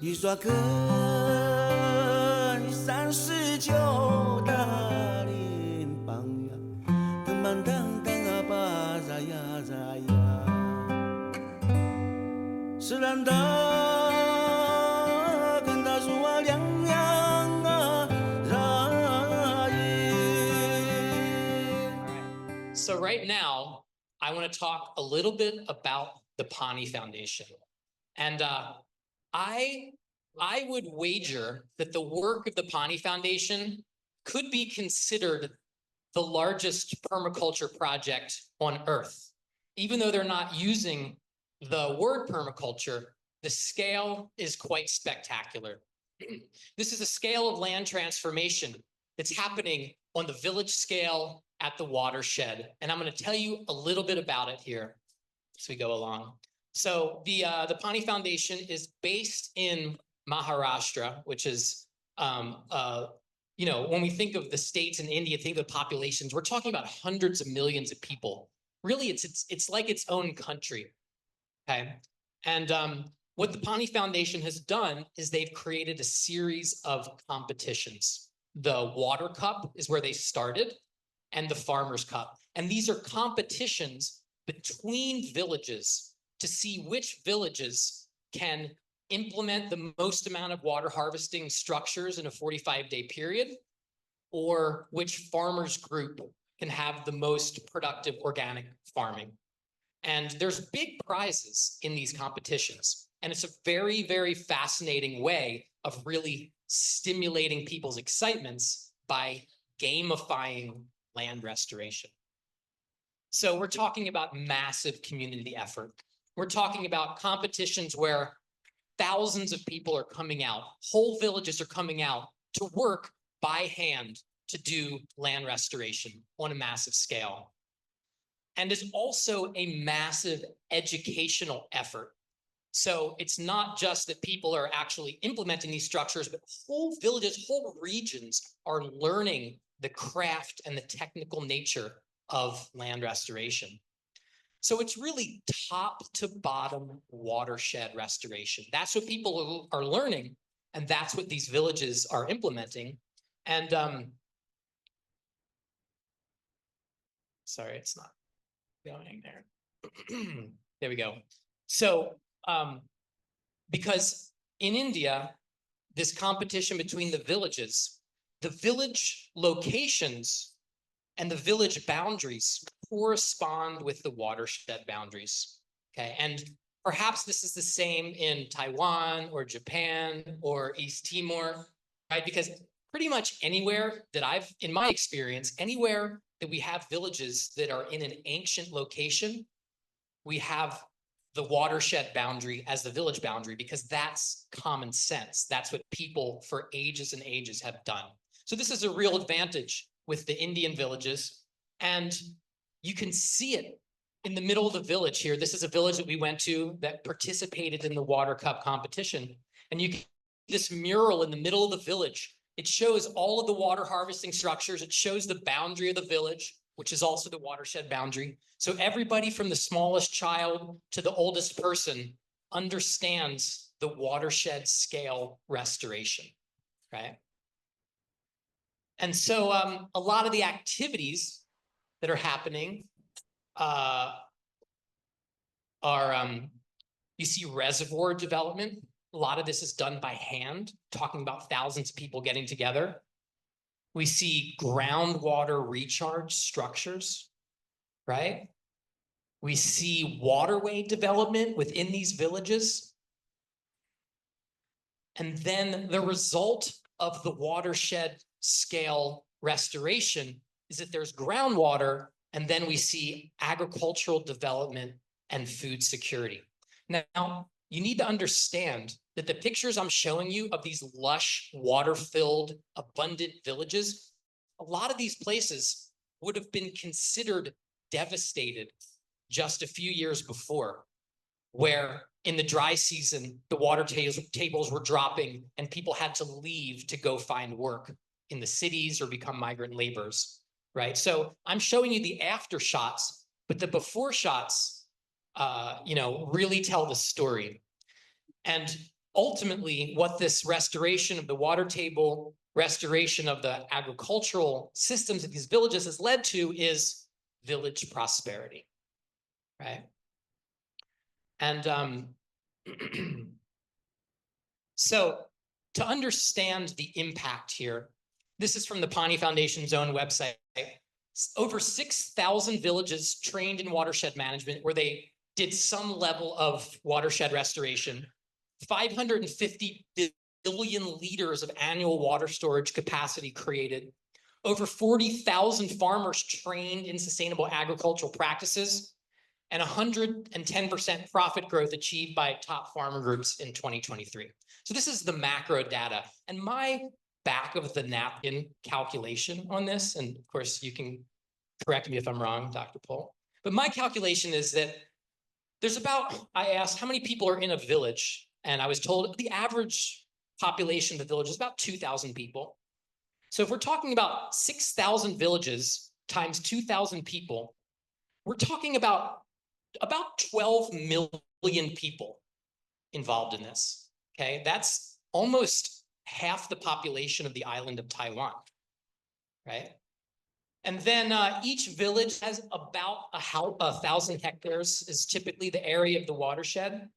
一刷根39大林邦呀，腾邦腾腾啊巴扎呀扎呀，是兰达跟大树啊亮亮啊扎耶。So right now, I want to talk a little bit about the Pani Foundation. And I would wager that the work of the Pani Foundation could be considered the largest permaculture project on Earth. Even though they're not using the word permaculture, the scale is quite spectacular. This is a scale of land transformation that's happening on the village scale at the watershed. And I'm going to tell you a little bit about it here as we go along. So the Pani Foundation is based in Maharashtra, which is, you know, when we think of the states in India, think of populations, we're talking about hundreds of millions of people. Really, it's like its own country, okay? And what the Pani Foundation has done is they've created a series of competitions. The Water Cup is where they started, and the Farmers Cup. And these are competitions between villages to see which villages can implement the most amount of water harvesting structures in a 45-day period, or which farmers group can have the most productive organic farming. And there's big prizes in these competitions. And it's a very, very fascinating way of really stimulating people's excitements by gamifying land restoration. So we're talking about massive community effort. We're talking about competitions where thousands of people are coming out, whole villages are coming out to work by hand to do land restoration on a massive scale. And it's also a massive educational effort. So it's not just that people are actually implementing these structures, but whole villages, whole regions are learning the craft and the technical nature of land restoration. So it's really top to bottom watershed restoration. That's what people are learning, and that's what these villages are implementing. And sorry, it's not going there. There we go. So because in India, this competition between the villages, the village locations and the village boundaries correspond with the watershed boundaries, okay? And perhaps this is the same in Taiwan or Japan or East Timor, right? Because pretty much anywhere that in my experience, anywhere that we have villages that are in an ancient location, we have the watershed boundary as the village boundary, because that's common sense. That's what people for ages and ages have done. So this is a real advantage with the Indian villages. And you can see it in the middle of the village here. This is a village that we went to that participated in the Water Cup competition. And you can see this mural in the middle of the village. It shows all of the water harvesting structures. It shows the boundary of the village, which is also the watershed boundary. So everybody from the smallest child to the oldest person understands the watershed scale restoration, right? And so a lot of the activities that are happening are, you see reservoir development. A lot of this is done by hand, talking about thousands of people getting together. We see groundwater recharge structures, right? We see waterway development within these villages. And then the result of the watershed scale restoration is that there's groundwater, and then we see agricultural development and food security. Now, you need to understand that the pictures I'm showing you of these lush, water-filled, abundant villages, a lot of these places would have been considered devastated just a few years before, where in the dry season, the water tables were dropping and people had to leave to go find work in the cities or become migrant laborers, right? So I'm showing you the after shots, but the before shots, you know, really tell the story. And ultimately, what this restoration of the water table, restoration of the agricultural systems of these villages has led to is village prosperity, right? And so to understand the impact here, this is from the Pani Foundation's own website. Over 6,000 villages trained in watershed management where they did some level of watershed restoration, 550 billion liters of annual water storage capacity created, over 40,000 farmers trained in sustainable agricultural practices, and 110% profit growth achieved by top farmer groups in 2023. So this is the macro data. And my back of the napkin calculation on this, and of course you can correct me if I'm wrong, Dr. Pohl, but my calculation is that there's about, I asked how many people are in a village, and I was told the average population of the village is about 2,000 people. So if we're talking about 6,000 villages times 2,000 people, we're talking about 12 million people involved in this, okay? That's almost half the population of the island of Taiwan, right? And then each village has about 1,000 hectares is typically the area of the watershed.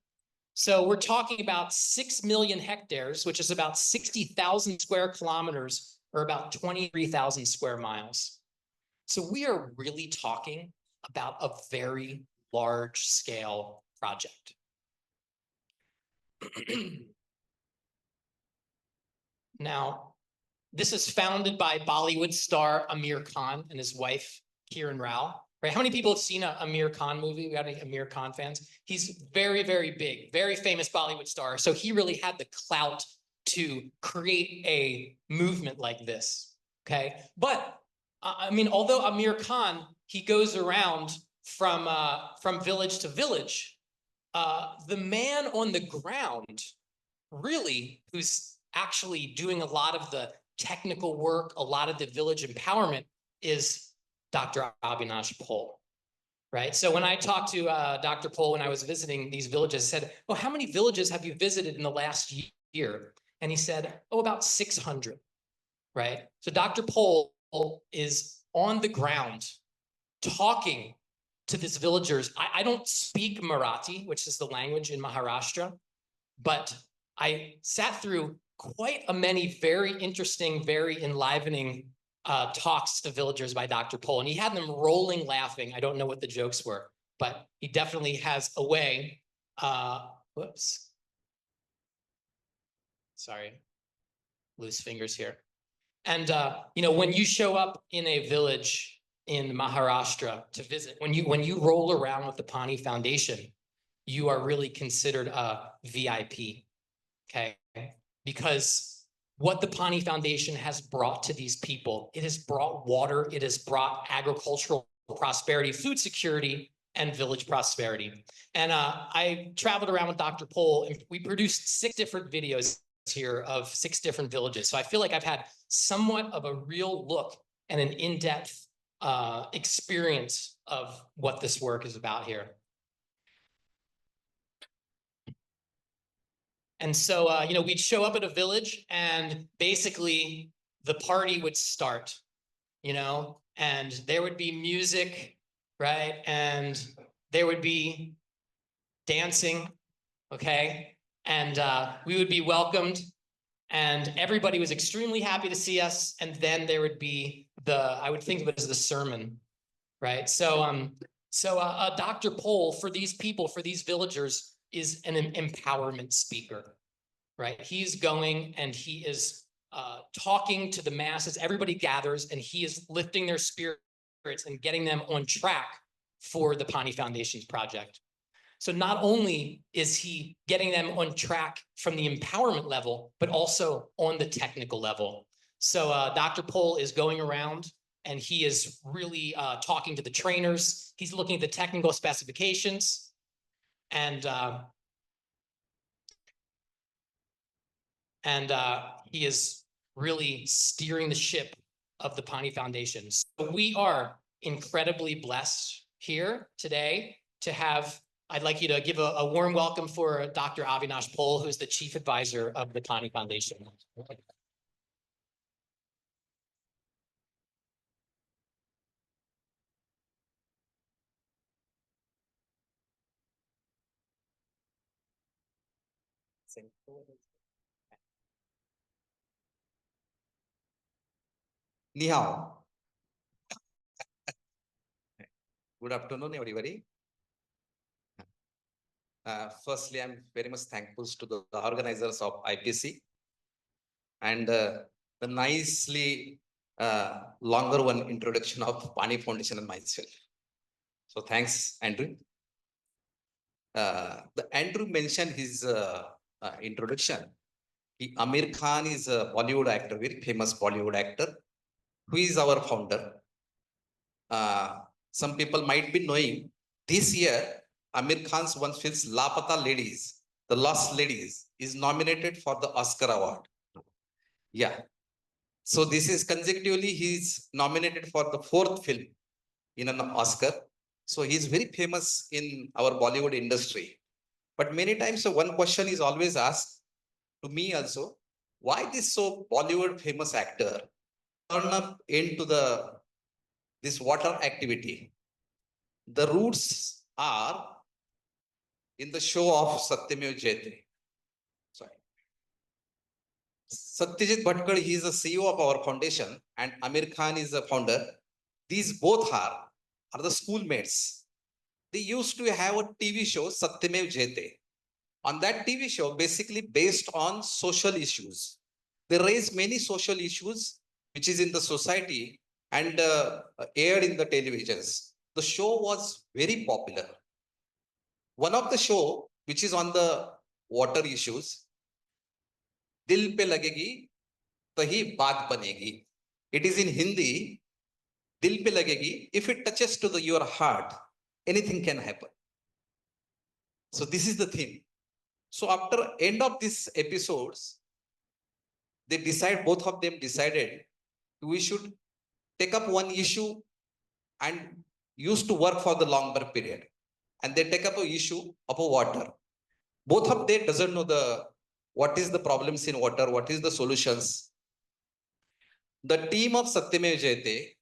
So we're talking about 6 million hectares, which is about 60,000 square kilometers, or about 23,000 square miles. So we are really talking about a very large scale project. Now, this is founded by Bollywood star Amir Khan and his wife, Kiran Rao. Right? How many people have seen a Amir Khan movie? We got any Amir Khan fans? He's very, very big, very famous Bollywood star. So he really had the clout to create a movement like this, okay? But, I mean, although Amir Khan, he goes around from village to village, the man on the ground, really, who's actually doing a lot of the technical work, a lot of the village empowerment, is Dr. Avinash Pohl, right? So when I talked to Dr. Pohl when I was visiting these villages, I said, well, how many villages have you visited in the last year? And he said, oh, about 600, right? So Dr. Pohl is on the ground talking to these villagers. I don't speak Marathi, which is the language in Maharashtra, but I sat through quite a many very interesting, very enlivening talks to villagers by Dr. Pohl, and he had them rolling laughing. I don't know what the jokes were, but he definitely has a way. Whoops. Sorry, loose fingers here. And you know, when you show up in a village in Maharashtra to visit, when you roll around with the Pani Foundation, you are really considered a VIP, okay? Because what the Pani Foundation has brought to these people, it has brought water, it has brought agricultural prosperity, food security, and village prosperity. And I traveled around with Dr. Pohl, and we produced 6 different videos here of 6 different villages. So I feel like I've had somewhat of a real look and an in-depth experience of what this work is about here. And so, you know, we'd show up at a village and basically the party would start, you know, and there would be music, right? And there would be dancing, okay? And we would be welcomed, and everybody was extremely happy to see us. And then there would be I would think of it as the sermon, right? So, Dr. Pohl, for these people, for these villagers, is an empowerment speaker, right? He's going and he is talking to the masses. Everybody gathers and he is lifting their spirits and getting them on track for the Pani Foundation's project. So not only is he getting them on track from the empowerment level, but also on the technical level. So Dr. Pohl is going around and he is really talking to the trainers. He's looking at the technical specifications. And he is really steering the ship of the Pani Foundation. So we are incredibly blessed here today to have I'd like you to give a warm welcome for Dr. Avinash Pol, who's the Chief Advisor of the Pani Foundation. Ni hao. Good afternoon, everybody. Firstly, I'm very much thankful to the organizers of IPC and the nicely longer one introduction of Pani Foundation and myself. So thanks, Andrew. The Andrew mentioned his introduction. Amir Khan is a Bollywood actor, very famous Bollywood actor, who is our founder. Some people might be knowing this year, Amir Khan's one film Lapata Ladies, The Lost Ladies, is nominated for the Oscar Award. Yeah. So this is consecutively, he's nominated for the 4th film in an Oscar. So he's very famous in our Bollywood industry. But many times, one question is always asked to me also, why this so Bollywood famous actor turn up into this water activity? The roots are in the show of Satyamev Jayate. Sorry. Satyajit Bhatkar, he is the CEO of our foundation, and Amir Khan is the founder. These both are the schoolmates. They used to have a TV show, Satyamev Jayate. On that TV show, basically based on social issues. They raise many social issues which is in the society and aired in the televisions. The show was very popular. One of the show which is on the water issues, Dil pe lagegi, tahi baat banegi. It is in Hindi, Dil pe lagegi. If it touches to your heart, anything can happen. So this is the theme. So after end of these episodes, both of them decided we should take up one issue and used to work for the longer period. And they take up an issue of water. Both of them doesn't know what is the problems in water, what is the solutions. The team of Satyamev Jayate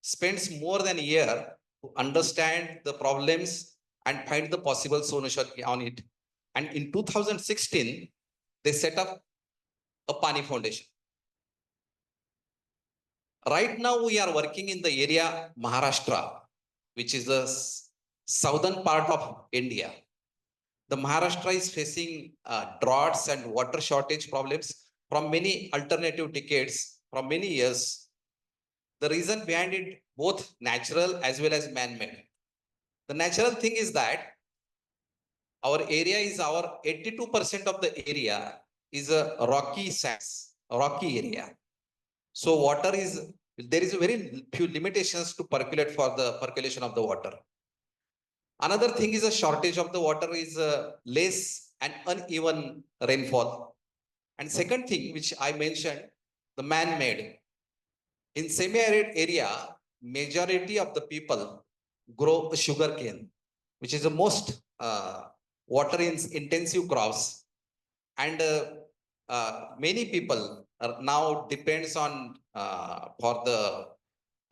spends more than a year to understand the problems and find the possible solution on it. And in 2016, they set up a Pani Foundation. Right now, we are working in the area Maharashtra, which is the southern part of India. The Maharashtra is facing droughts and water shortage problems from many alternative decades, from many years. The reason behind it, both natural as well as man-made. The natural thing is that our area is 82% of the area is a rocky area. So water there is a very few limitations to percolate for the percolation of the water. Another thing is a shortage of the water is less and uneven rainfall. And second thing, which I mentioned, the man-made. In semi-arid area, majority of the people grow sugarcane, which is the most water-intensive crops. And many people are now depends on for the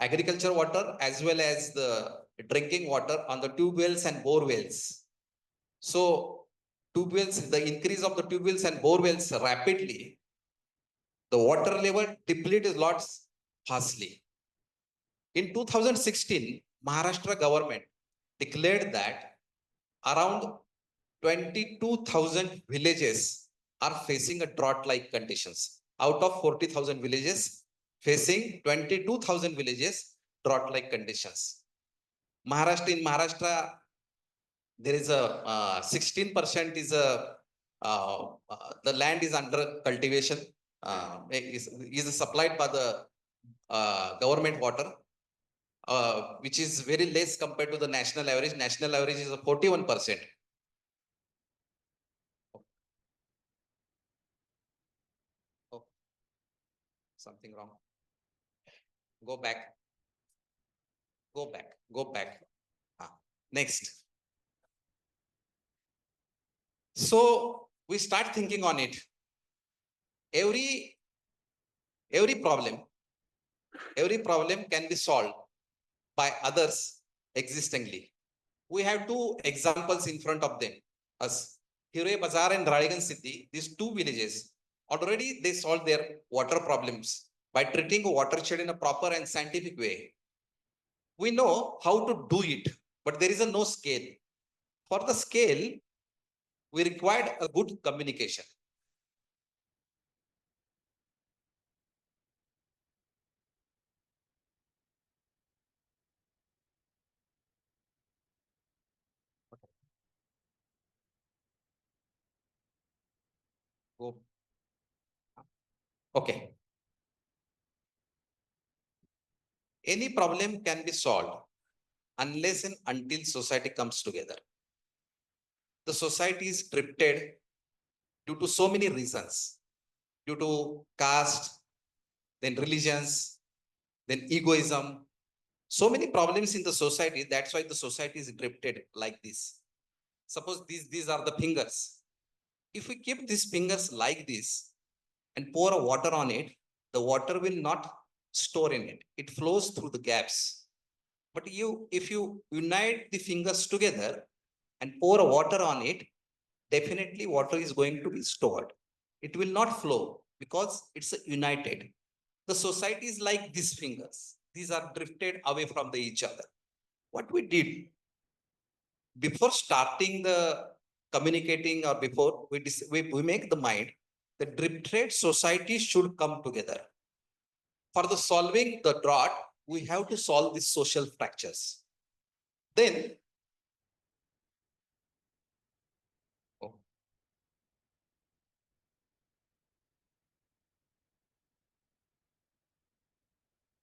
agriculture water as well as the drinking water on the tube wells and bore wells. So tube wells, the increase of the tube wells and bore wells rapidly, the water level depleted lots fastly. In 2016, Maharashtra government declared that around 22,000 villages are facing a drought-like conditions. Out of 40,000 villages, facing 22,000 villages drought-like conditions. In Maharashtra, there is a 16% is the land is under cultivation, is supplied by the government water, which is very less compared to the national average. National average is 41%. Oh, something wrong. Go back. Go back. Next. So we start thinking on it. Every problem can be solved by others existingly. We have two examples in front of them. Us, Hire Bazar and Raligan City, these two villages, already they solved their water problems by treating a watershed in a proper and scientific way. We know how to do it, but there is a no scale. For the scale, we required a good communication. Okay. Any problem can be solved unless and until society comes together. The society is drifted due to so many reasons, due to caste, then religions, then egoism. So many problems in the society. That's why the society is drifted like this. Suppose these are the fingers. If we keep these fingers like this and pour a water on it, the water will not store in it. It flows through the gaps. But if you unite the fingers together and pour a water on it, definitely water is going to be stored. It will not flow because it's united. The society is like these fingers. These are drifted away from each other. What we did before starting the communicating or before we make the mind, the drifted society should come together. For the solving the drought, we have to solve the social fractures. Then,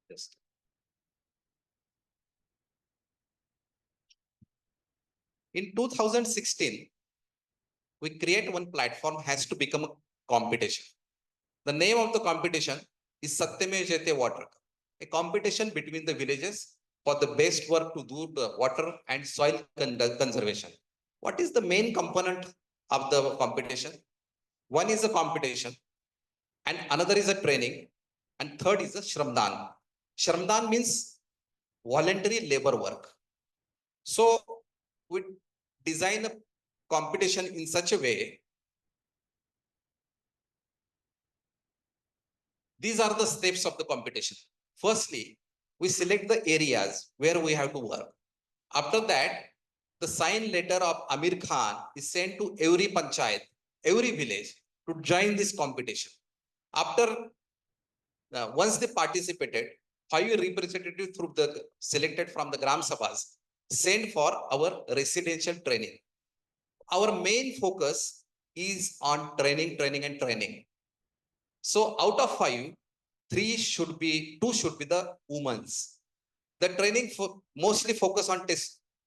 just in 2016, we create one platform has to become a competition. The name of the competition is Satyame Jete Water Cup, a competition between the villages for the best work to do the water and soil conservation. What is the main component of the competition? One is a competition, and another is a training, and third is a Shramdan. Shramdan means voluntary labor work. So we design a competition in such a way. These are the steps of the competition. Firstly, we select the areas where we have to work. After that, the sign letter of Amir Khan is sent to every panchayat, every village to join this competition. After, once they participated, 5 representatives through the selected from the Gram Sabhas sent for our residential training. Our main focus is on training. So out of 5, 2 should be the women's. The training mostly focus on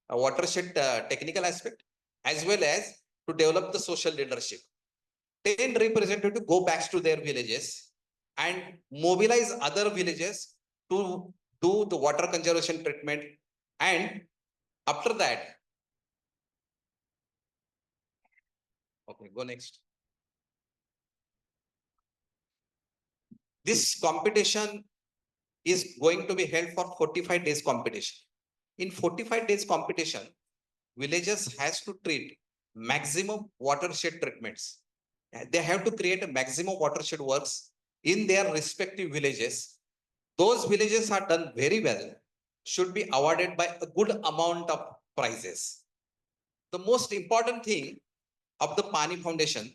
watershed technical aspect as well as to develop the social leadership. 10 representatives go back to their villages and mobilize other villages to do the water conservation treatment. And after that, okay, go next. This competition is going to be held for 45 days competition. In 45 days competition, villages has to treat maximum watershed treatments. They have to create a maximum watershed works in their respective villages. Those villages are done very well, should be awarded by a good amount of prizes. The most important thing of the Pani Foundation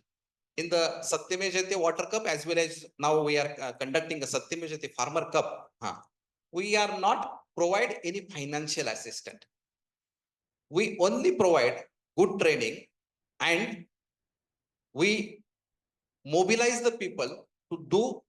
in the Satyame Jayate Water Cup, as well as now we are conducting a Satyame Jayate Farmer Cup. We are not provide any financial assistance. We only provide good training and we mobilize the people to do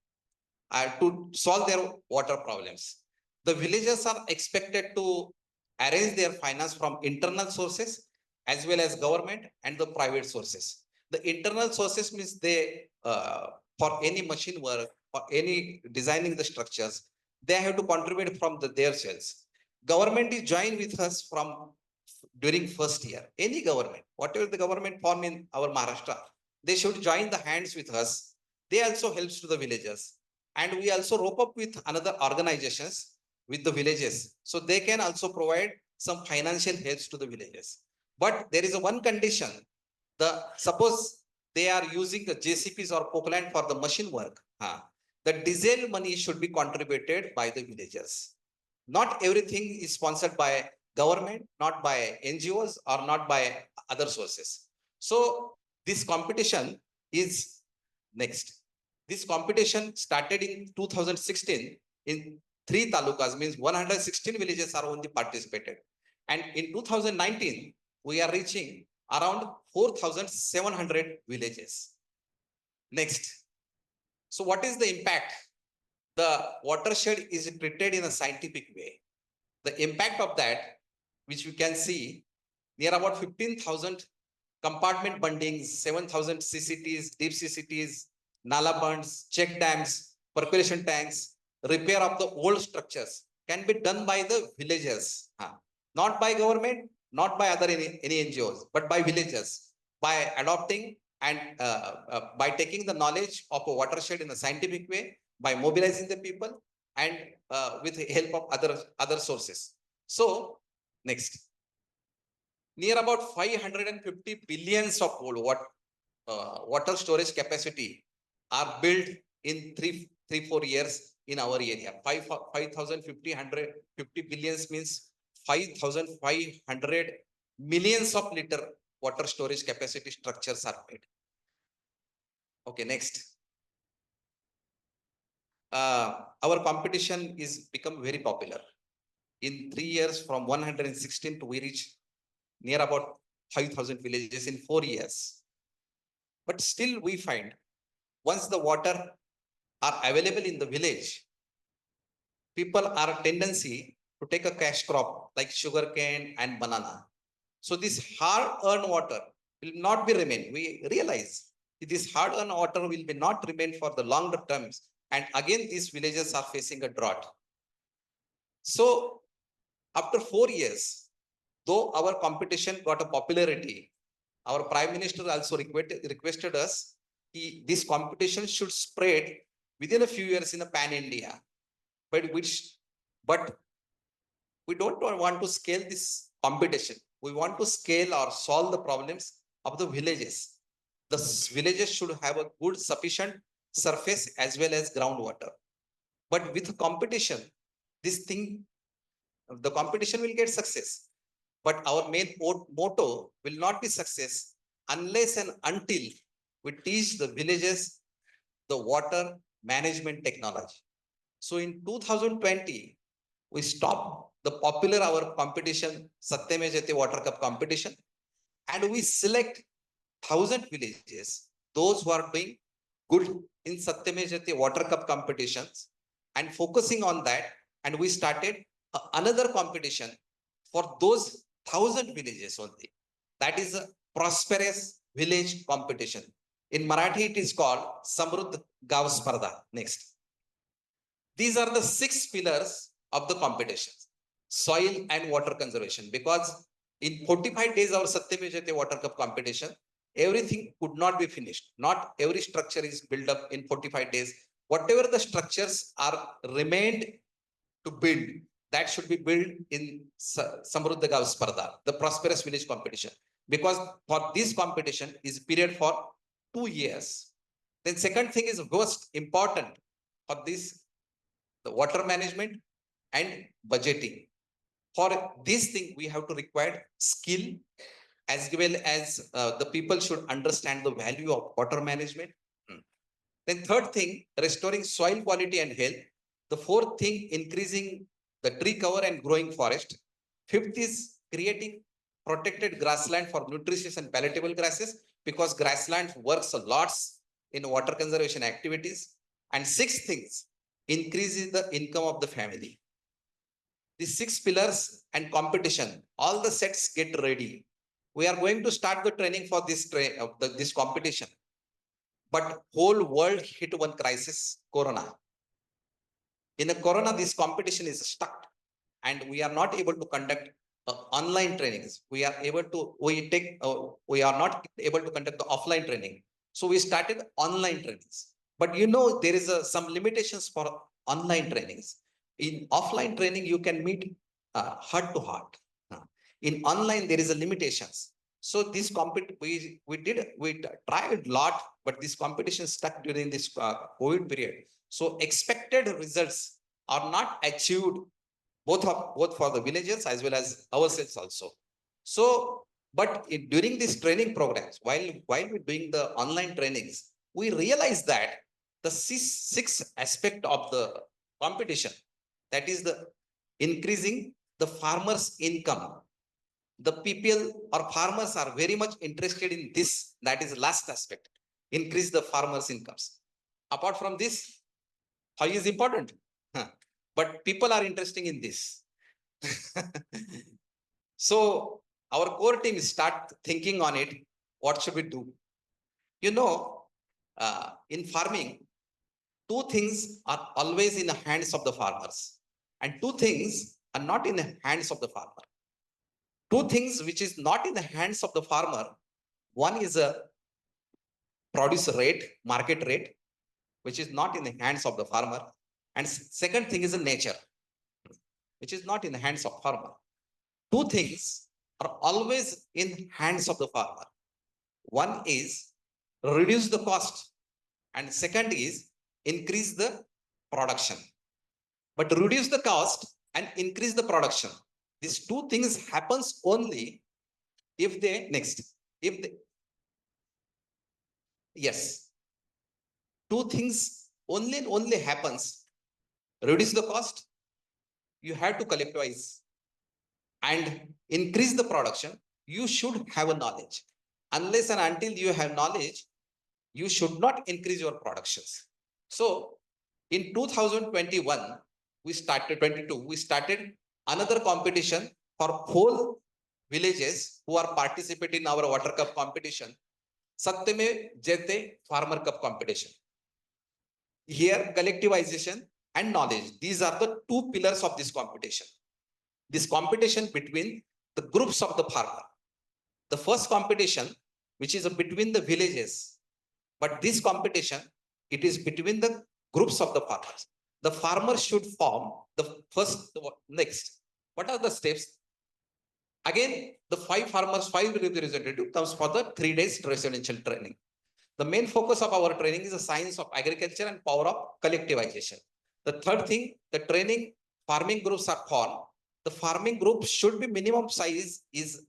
to solve their water problems. The villagers are expected to arrange their finance from internal sources as well as government and the private sources. The internal sources means they for any machine work or any designing the structures, they have to contribute from their sales. Government is joined with us from during first year. Any government, whatever the government form in our Maharashtra, they should join the hands with us. They also helps to the villagers. And we also rope up with another organizations with the villages. So they can also provide some financial helps to the villages. But there is a one condition. Suppose they are using the JCPs or Pokeland for the machine work. The diesel money should be contributed by the villagers. Not everything is sponsored by government, not by NGOs or not by other sources. So this competition is next. This competition started in 2016 in 3 talukas, means 116 villages are only participated. And in 2019, we are reaching around 4,700 villages. Next. So what is the impact? The watershed is treated in a scientific way. The impact of that, which you can see, near about 15,000 compartment bundings, 7,000 CCTs, deep CCTs, nala bunds, check dams, percolation tanks, repair of the old structures can be done by the villagers, not by government, not by other any NGOs, but by villagers, by adopting and by taking the knowledge of a watershed in a scientific way, by mobilizing the people and with the help of other sources. So next, near about 550 billions of water storage capacity are built in 3-4 years in our area. 5,550 billions means 5,500 millions of liter water storage capacity structures are made. Okay, next. Our competition is become very popular. In 3 years, from 116 to we reach near about 5,000 villages in 4 years. But still we find once the water are available in the village, people are a tendency to take a cash crop like sugarcane and banana. So this hard-earned water will not be remain. We realize this hard-earned water will be not remain for the longer terms. And again, these villages are facing a drought. So after 4 years, though our competition got a popularity, our Prime Minister also requested us, this competition should spread within a few years in a pan-India. But we don't want to scale this competition. We want to scale or solve the problems of the villages. The villages should have a good sufficient surface as well as groundwater. But with competition, the competition will get success. But our main motto will not be success unless and until we teach the villages the water management technology. So in 2020, we stopped the popular our competition, Satyame Jayate Water Cup competition, and we select 1,000 villages, those who are doing good in Satyame Jayate Water Cup competitions, and focusing on that, and we started another competition for those 1,000 villages only. That is a prosperous village competition. In Marathi, it is called Samruddh Gav Spardha. Next. These are the 6 pillars of the competition. Soil and water conservation. Because in 45 days, our Satyame Jayate Water Cup competition, everything could not be finished. Not every structure is built up in 45 days. Whatever the structures are remained to build, that should be built in Samruddha Gav Spardha, the prosperous village competition. Because for this competition is period for 2 years. Then second thing is most important for this, the water management and budgeting. For this thing, we have to require skill as well as the people should understand the value of water management. Then third thing, restoring soil quality and health. The fourth thing, increasing the tree cover and growing forest. Fifth is creating protected grassland for nutritious and palatable grasses, because grassland works a lot in water conservation activities. And sixth things, increasing the income of the family. These 6 pillars and competition, all the sets get ready. We are going to start the training for this competition. But whole world hit one crisis, Corona. In a Corona, this competition is stuck and we are not able to conduct online trainings. We are not able to conduct the offline training. So we started online trainings. But there is some limitations for online trainings. In offline training, you can meet heart to heart. In online, there is a limitations. So this we tried a lot, but this competition stuck during this COVID period. So expected results are not achieved both for the villagers as well as ourselves also. So, but during these training programs, while we're doing the online trainings, we realize that the six aspect of the competition, that is the increasing the farmers' income. The people or farmers are very much interested in this. That is the last aspect, increase the farmers' incomes. Apart from this, how is important? But people are interested in this. So our core team start thinking on it. What should we do? In farming, two things are always in the hands of the farmers, and two things are not in the hands of the farmer. Two things which is not in the hands of the farmer. One is a produce rate, market rate, which is not in the hands of the farmer. And second thing is the nature, which is not in the hands of farmer. Two things are always in hands of the farmer. One is reduce the cost, and second is increase the production. But reduce the cost and increase the production. These two things happens only if yes, two things only happens. Reduce the cost, you have to collectivize, and increase the production. You should have a knowledge. Unless and until you have knowledge, you should not increase your productions. So in 2021, we started another competition for whole villages who are participating in our water cup competition, Satyame Jete Farmer Cup competition. Here, collectivization and knowledge, these are the two pillars of this competition. This competition between the groups of the farmer. The first competition, which is between the villages, but this competition, it is between the groups of the farmers. The farmers should form next. What are the steps? Again, the five representative comes for the 3 days residential training. The main focus of our training is the science of agriculture and power of collectivization. The third thing, the training farming groups are formed. The farming group should be minimum size is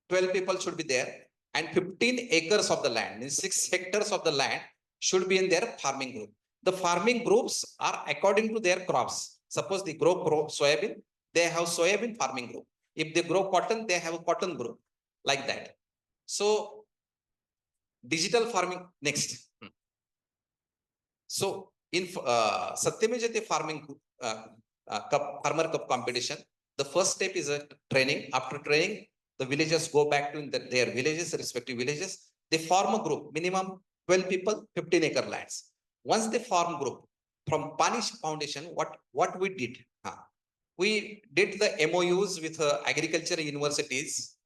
12 people should be there, and 15 acres of the land, 6 hectares of the land should be in their farming group. The farming groups are according to their crops. Suppose they grow soybean, they have soybean farming group. If they grow cotton, they have a cotton group, like that. So digital farming next. So in Satyamejate farming farmer cup competition, the first step is a training. After training, the villagers go back to their villages, respective villages. They form a group, minimum 12 people, 15 acre lands. Once they form group, from Panish Foundation, what we did? We did the MOUs with agriculture universities,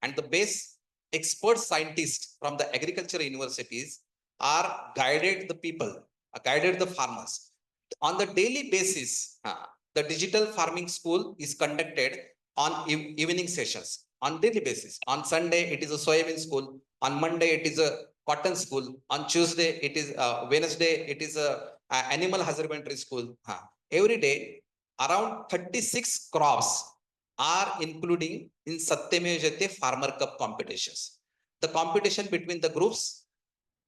and the base expert scientists from the agriculture universities are guided the people, guided the farmers. On the daily basis, the digital farming school is conducted on evening sessions on daily basis. On Sunday, it is a soybean school. On Monday, it is a cotton school. On Tuesday, it is Wednesday, it is a animal husbandry school. Every day, around 36 crops are including in Satyamejate Farmer Cup competitions. The competition between the groups,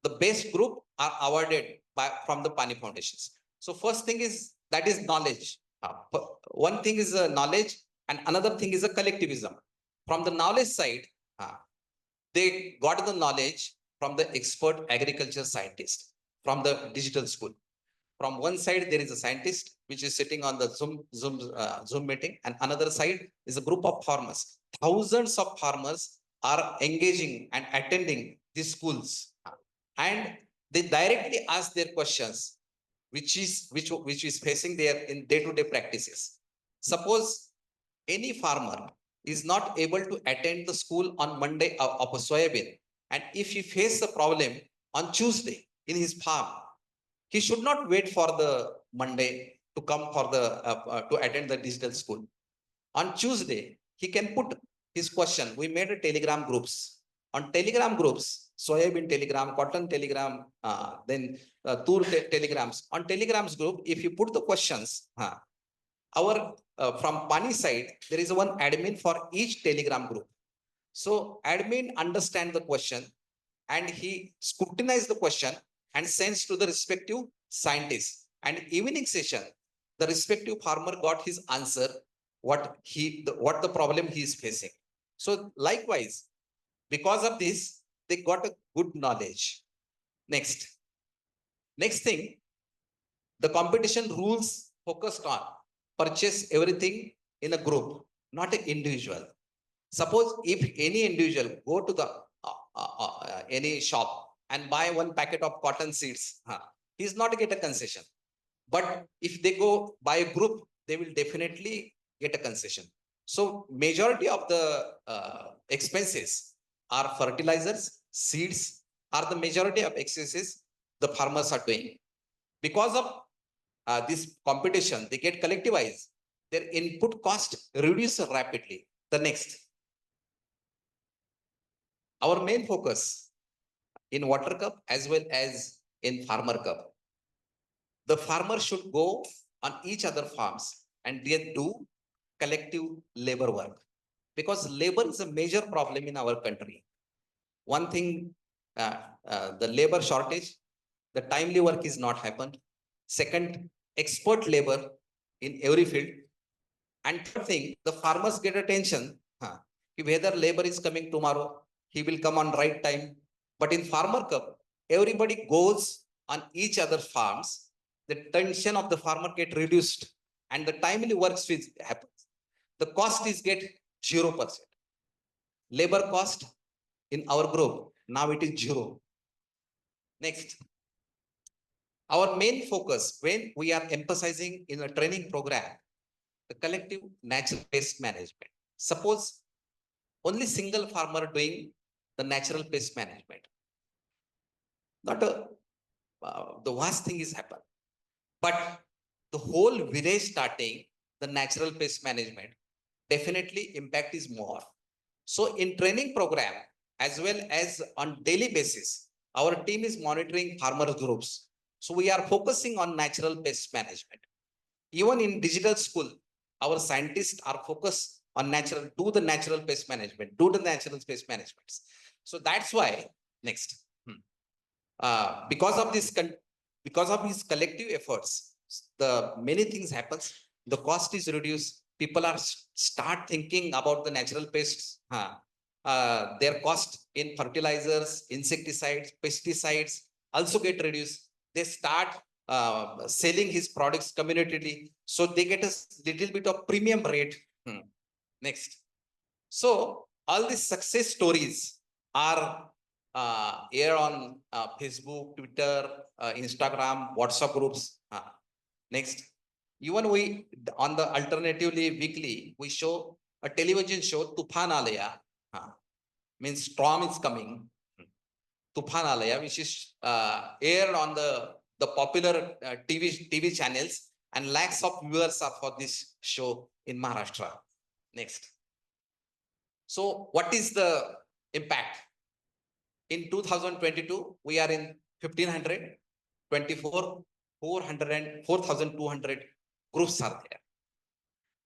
the best group are awarded from the Pani Foundations. So first thing is, that is knowledge. One thing is knowledge, and another thing is a collectivism. From the knowledge side, they got the knowledge from the expert agriculture scientist from the digital school. From one side, there is a scientist which is sitting on the Zoom meeting, and another side is a group of farmers. Thousands of farmers are engaging and attending these schools, and they directly ask their questions, which is facing their in day-to-day practices. Suppose any farmer is not able to attend the school on Monday of a soybean, and if he faces the problem on Tuesday in his farm, he should not wait for the Monday to come for the to attend the digital school. On Tuesday, he can put his question. We made a Telegram groups. On Telegram groups, soybean Telegram, cotton Telegram, then tur Telegrams. On Telegrams group, if you put the questions, our from Pani side, there is one admin for each Telegram group. So admin understand the question and he scrutinize the question and sends to the respective scientists. And evening session, the respective farmer got his answer, what the problem he is facing. So likewise, because of this, they got a good knowledge. Next thing, the competition rules focused on purchase everything in a group, not an individual. Suppose if any individual go to the any shop and buy one packet of cotton seeds, he is not get a concession. But if they go buy a group, they will definitely get a concession. So majority of the expenses are fertilizers, seeds are the majority of expenses the farmers are doing. Because of this competition, they get collectivized. Their input cost reduce rapidly. The next, our main focus in water cup as well as in farmer cup. The farmer should go on each other farms and they do collective labor work, because labor is a major problem in our country. One thing, the labor shortage, the timely work is not happened. Second, expert labor in every field. And third thing, the farmers get attention. Whether labor is coming tomorrow, he will come on right time. But in farmer cup, everybody goes on each other's farms. The tension of the farmer get reduced and the timely works happens. The cost is get 0%. Labor cost in our group, now it is 0. Next, our main focus when we are emphasizing in a training program, the collective natural pest management. Suppose only single farmer doing the natural pest management. Not the worst thing is happen, but the whole village starting the natural pest management, definitely impact is more. So in training program, as well as on daily basis, our team is monitoring farmer groups. So we are focusing on natural pest management. Even in digital school, our scientists are focused on do the natural pest management. So that's why, next, because of his collective efforts, the many things happens, the cost is reduced, people are start thinking about the natural pests, their cost in fertilizers, insecticides, pesticides also get reduced. They start selling his products communally, so they get a little bit of premium rate. Next, so all these success stories are here on Facebook, Twitter, Instagram, WhatsApp groups. Next, even we on the alternatively weekly, we show a television show, Tufan Alaya, means storm is coming. Tufan Alaya, which is aired on the popular TV channels, and lakhs of viewers are for this show in Maharashtra. Next. So what is the impact? In 2022, we are in 1500, 24, 400 and 4,200 groups are there.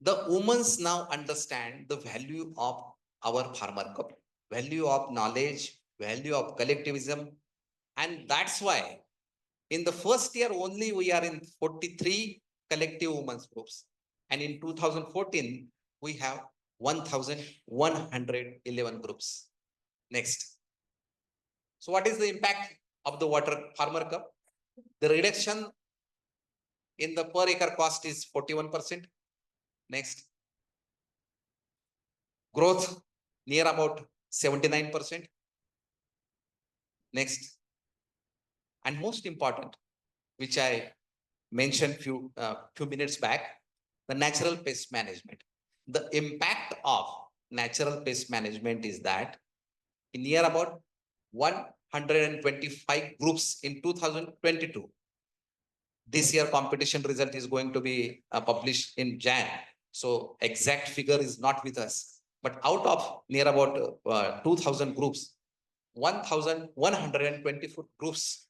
The women now understand the value of our farmer cup, value of knowledge, value of collectivism. And that's why in the first year only we are in 43 collective women's groups. And in 2014, we have 1,111 groups. Next. So what is the impact of the farmer cup? The reduction in the per acre cost is 41%. Next. Growth near about 79%. Next. And most important, which I mentioned few minutes back, the natural pest management. The impact of natural pest management is that in near about 125 groups in 2022. This year competition result is going to be published in Jan. So exact figure is not with us. But out of near about 2000 groups, 1124 groups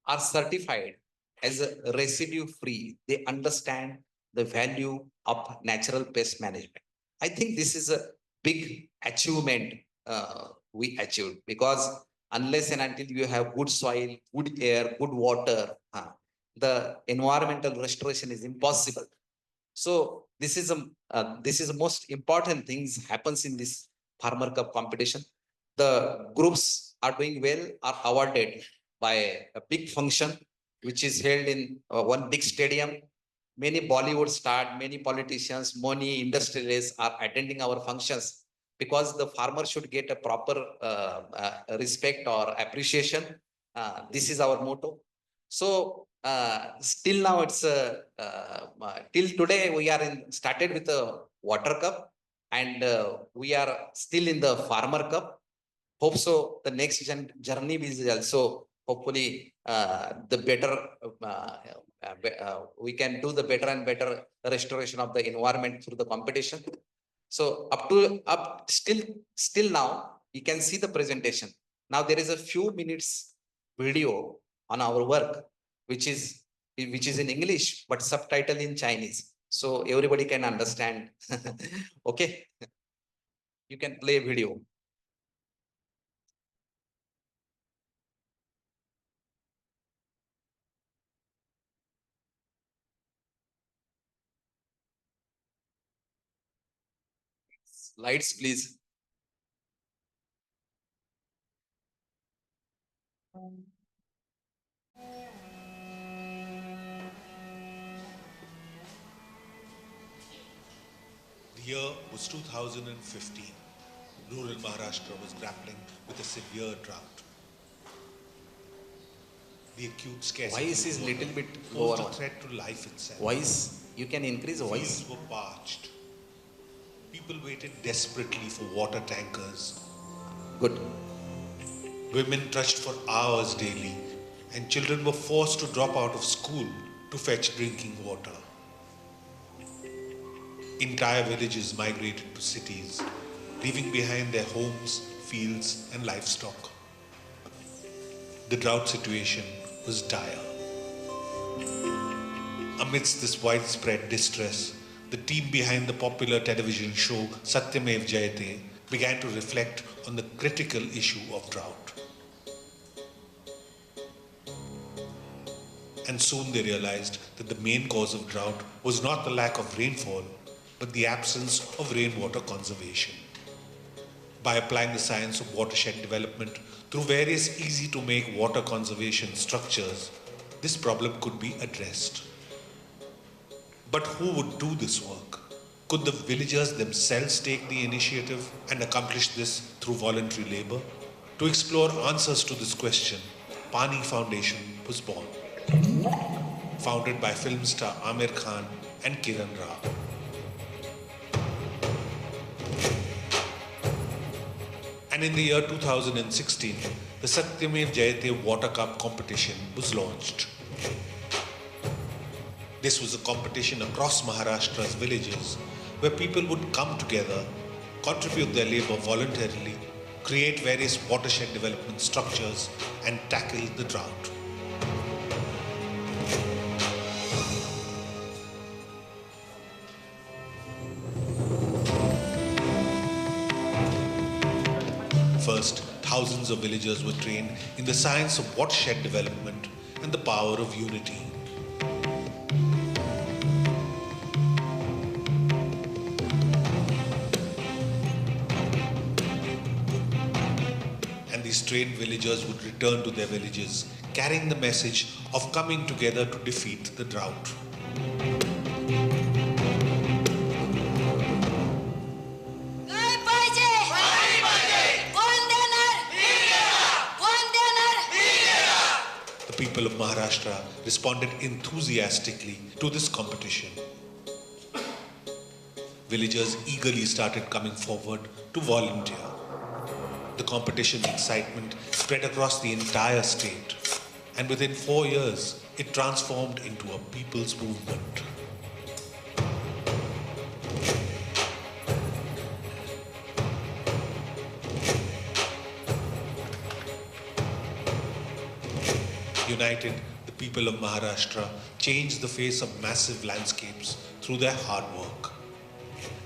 are certified as a residue free. They understand the value of natural pest management. I think this is a big achievement we achieved, because unless and until you have good soil, good air, good water, the environmental restoration is impossible. So this is the most important things happens in this Farmer Cup competition. The groups are doing well, are awarded by a big function which is held in one big stadium. Many Bollywood stars, many politicians, many industrialists are attending our functions, because the farmer should get a proper respect or appreciation. This is our motto. So still now it's till today we are started with the Water Cup, and we are still in the Farmer Cup. Hope so the next journey is also hopefully the better we can do the better and better restoration of the environment through the competition. So still now you can see the presentation. Now there is a few minutes video on our work which is in English but subtitle in Chinese, so everybody can understand. Okay, you can play video. Lights, please. The year was 2015. Rural Maharashtra was grappling with a severe drought. The acute scarcity Voice is of little water bit posed lower. a threat to life itself. Voice, you can increase voice. Fields were parched. People waited desperately for water tankers. Good. Women trudged for hours daily, and children were forced to drop out of school to fetch drinking water. Entire villages migrated to cities, leaving behind their homes, fields, and livestock. The drought situation was dire. Amidst this widespread distress, the team behind the popular television show Satyamev Jayate began to reflect on the critical issue of drought. And soon they realized that the main cause of drought was not the lack of rainfall, but the absence of rainwater conservation. By applying the science of watershed development through various easy-to-make water conservation structures, this problem could be addressed. But who would do this work? Could the villagers themselves take the initiative and accomplish this through voluntary labor? To explore answers to this question, Pani Foundation was born. Founded by film star Amir Khan and Kiran Rao. And in the year 2016, the Satyamev Jayate Water Cup competition was launched. This was a competition across Maharashtra's villages where people would come together, contribute their labor voluntarily, create various watershed development structures, and tackle the drought. First, thousands of villagers were trained in the science of watershed development and the power of unity. And these trained villagers would return to their villages, carrying the message of coming together to defeat the drought. The people of Maharashtra responded enthusiastically to this competition. villagers eagerly started coming forward to volunteer. The competition excitement spread across the entire state, and within 4 years, it transformed into a people's movement. United, the people of Maharashtra changed the face of massive landscapes through their hard work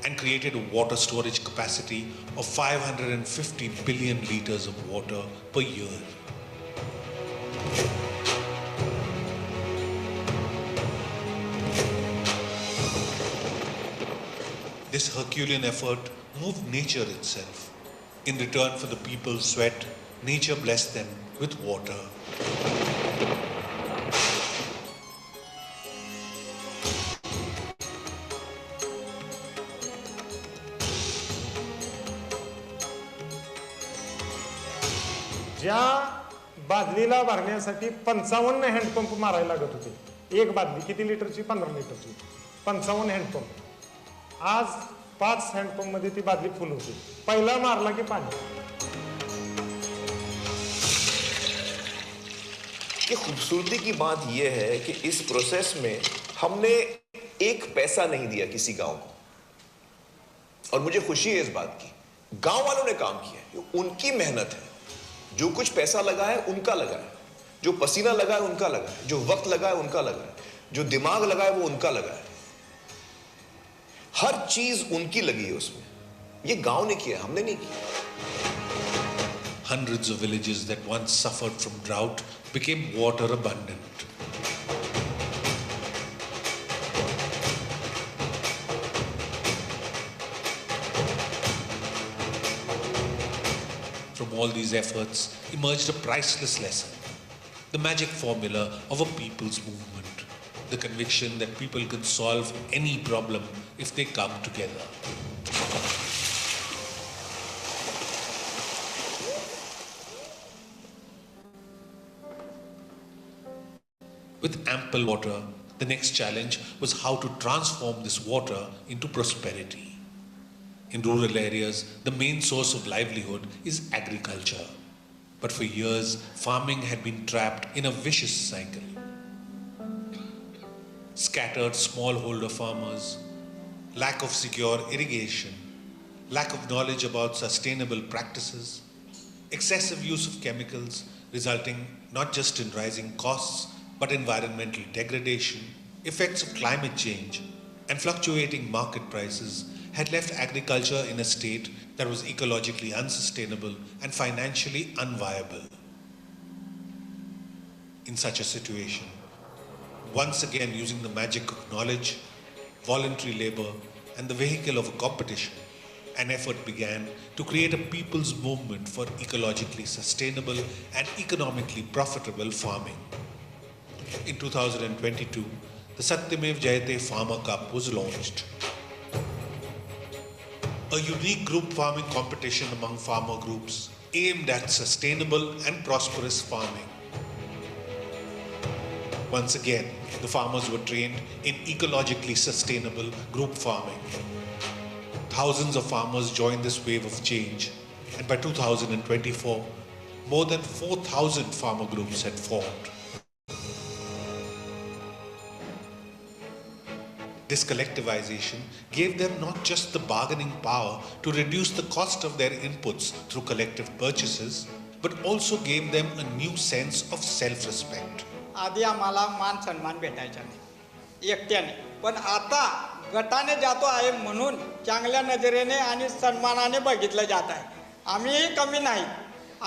and created a water storage capacity of 550 billion liters of water per year. This Herculean effort moved nature itself. In return for the people's sweat, nature blessed them with water. ज्या बादलीला भरण्यासाठी 55 hand pump मारायला लागत होते, एक बादली किती लिटरची? 15 लिटरची, 55 hand pump. आज 5 हँडपंप मध्ये ती बादली फुल होते. पहिला मारला की पाणी. कि खूबसूरती की बात यह है कि इस प्रोसेस में हमने एक पैसा नहीं दिया किसी गांव को, और मुझे खुशी है इस बात की. गांव वालों ने काम किया है, उनकी मेहनत है. जो कुछ पैसा लगा है उनका लगा है, जो पसीना लगा है उनका लगा है, जो वक्त लगा है उनका लगा है, जो दिमाग लगा है वो उनका लगा है. हर चीज उनकी लगी है उसमें. ये गांव ने किया, हमने नहीं किया. Hundreds of villages that once suffered from drought became water abundant. From all these efforts emerged a priceless lesson, the magic formula of a people's movement, the conviction that people can solve any problem if they come together. With ample water, the next challenge was how to transform this water into prosperity. In rural areas, the main source of livelihood is agriculture. But for years, farming had been trapped in a vicious cycle. Scattered smallholder farmers, lack of secure irrigation, lack of knowledge about sustainable practices, excessive use of chemicals resulting not just in rising costs, but environmental degradation, effects of climate change, and fluctuating market prices had left agriculture in a state that was ecologically unsustainable and financially unviable. In such a situation, once again using the magic of knowledge, voluntary labor, and the vehicle of a competition, an effort began to create a people's movement for ecologically sustainable and economically profitable farming. In 2022, the Satyamev Jayate Farmer Cup was launched. A unique group farming competition among farmer groups aimed at sustainable and prosperous farming. Once again, the farmers were trained in ecologically sustainable group farming. Thousands of farmers joined this wave of change, and by 2024, more than 4,000 farmer groups had formed. This collectivization gave them not just the bargaining power to reduce the cost of their inputs through collective purchases, but also gave them a new sense of self-respect. आधी आम्हाला मान सन्मान भेटायचा नाही एकट्याने, पण आता गटाने जातो आहे म्हणून चांगल्या नजरेने आणि सन्मानाने बघितलं जात आहे. आम्ही कमी नाही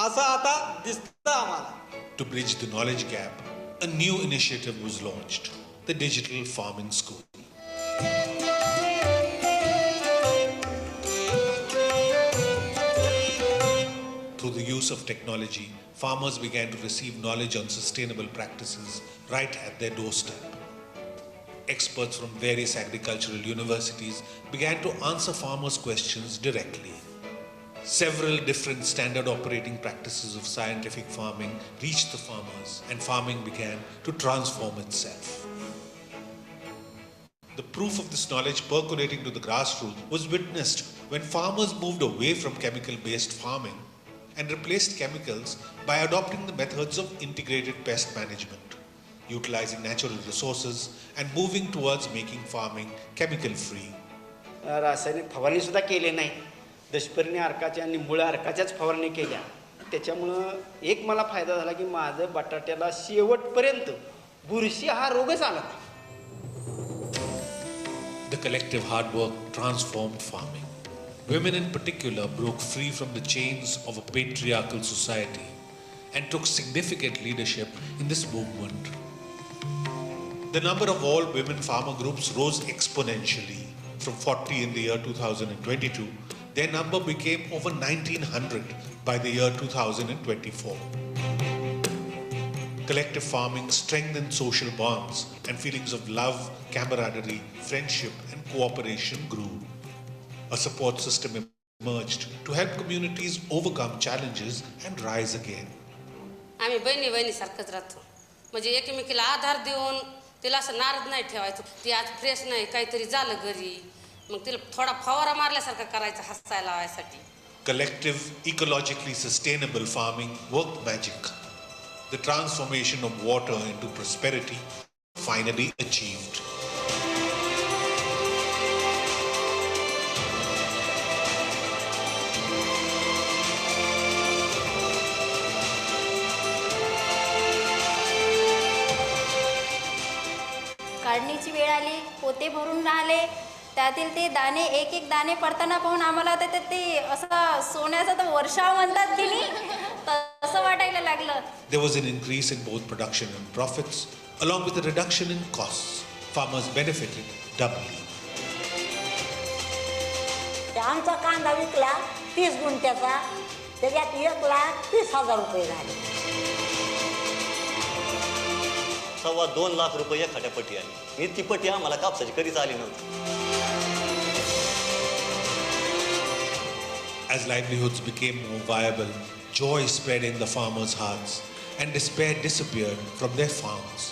असं आता दिसतं आम्हाला. To bridge the knowledge gap, a new initiative was launched, the Digital Farming School. Through the use of technology, farmers began to receive knowledge on sustainable practices right at their doorstep. Experts from various agricultural universities began to answer farmers' questions directly. Several different standard operating practices of scientific farming reached the farmers, and farming began to transform itself. The proof of this knowledge percolating to the grassroots was witnessed when farmers moved away from chemical-based farming and replaced chemicals by adopting the methods of integrated pest management, utilizing natural resources and moving towards making farming chemical-free. रासायनिक फवारणी सुद्धा केली नाही. दशपर्णी अर्काच्या आणि मुळा अर्काच्याच फवारणी केल्या. त्याच्यामुळं एक मला फायदा झाला की माझं बटाट्याला शेवटपर्यंत बुरशी हा रोगच आला. The collective hard work transformed farming. Women in particular broke free from the chains of a patriarchal society and took significant leadership in this movement. The number of all women farmer groups rose exponentially. From 40 in the year 2022, their number became over 1900 by the year 2024. Collective farming strengthened social bonds and feelings of love, camaraderie, friendship, and cooperation grew. A support system emerged to help communities overcome challenges and rise again. आम्ही बहिणी बहिणीसारखंच राहतो. म्हणजे एकमेकीला आधार देऊन तिला असं नाराज नाही ठेवायचं. ती आज फ्रेश नाही काहीतरी झालं घरी मग तिला थोडा फवारा मारल्यासारखं करायचं हसायला लावायसाठी. Collective, ecologically sustainable farming worked magic. The transformation of water into prosperity finally achieved. काढणीची वेळ आली, पोते भरून राहिले, त्यातील ते दाणे एक एक दाणे पडताना पाहून आम्हाला ते असं सोन्याचा तर वर्षाव म्हणतात की नाही तसं वाटायला लागलं. There was an increase in both production and profits, along with a reduction in costs. Farmers benefited doubly. आमचा कांदा विकला 30 गुंठ्याचा, त्याच्यात 1,30,000 रुपये झाले. 2.25 लाख रुपये एखाद्या पट्टी आली. इतकी पट्टी आम्हाला कापसाची कधीच आली नव्हती. As livelihoods became more viable, joy spread in the farmers' hearts and despair disappeared from their farms.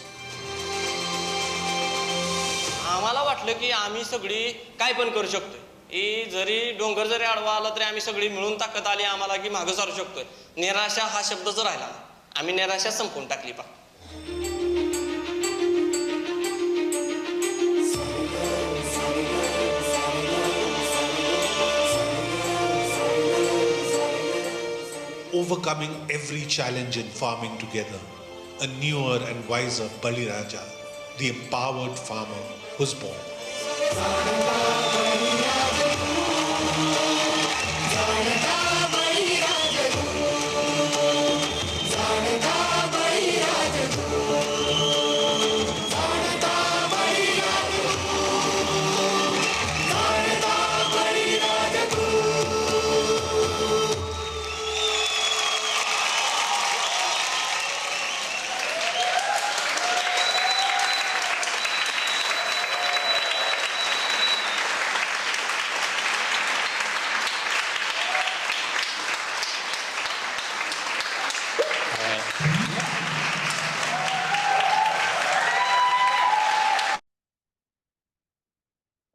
आम्हाला वाटलं की आम्ही सगळी काय पण करू शकतोय. जरी डोंगर जरी आडवा आला तरी आम्ही सगळी मिळून ताकद आली आम्हाला की मागं सारू शकतोय. निराशा हा शब्दच राहिला. आम्ही निराशा संपवून टाकली पा. Overcoming every challenge in farming together, a newer and wiser Baliraja, the empowered farmer, was born.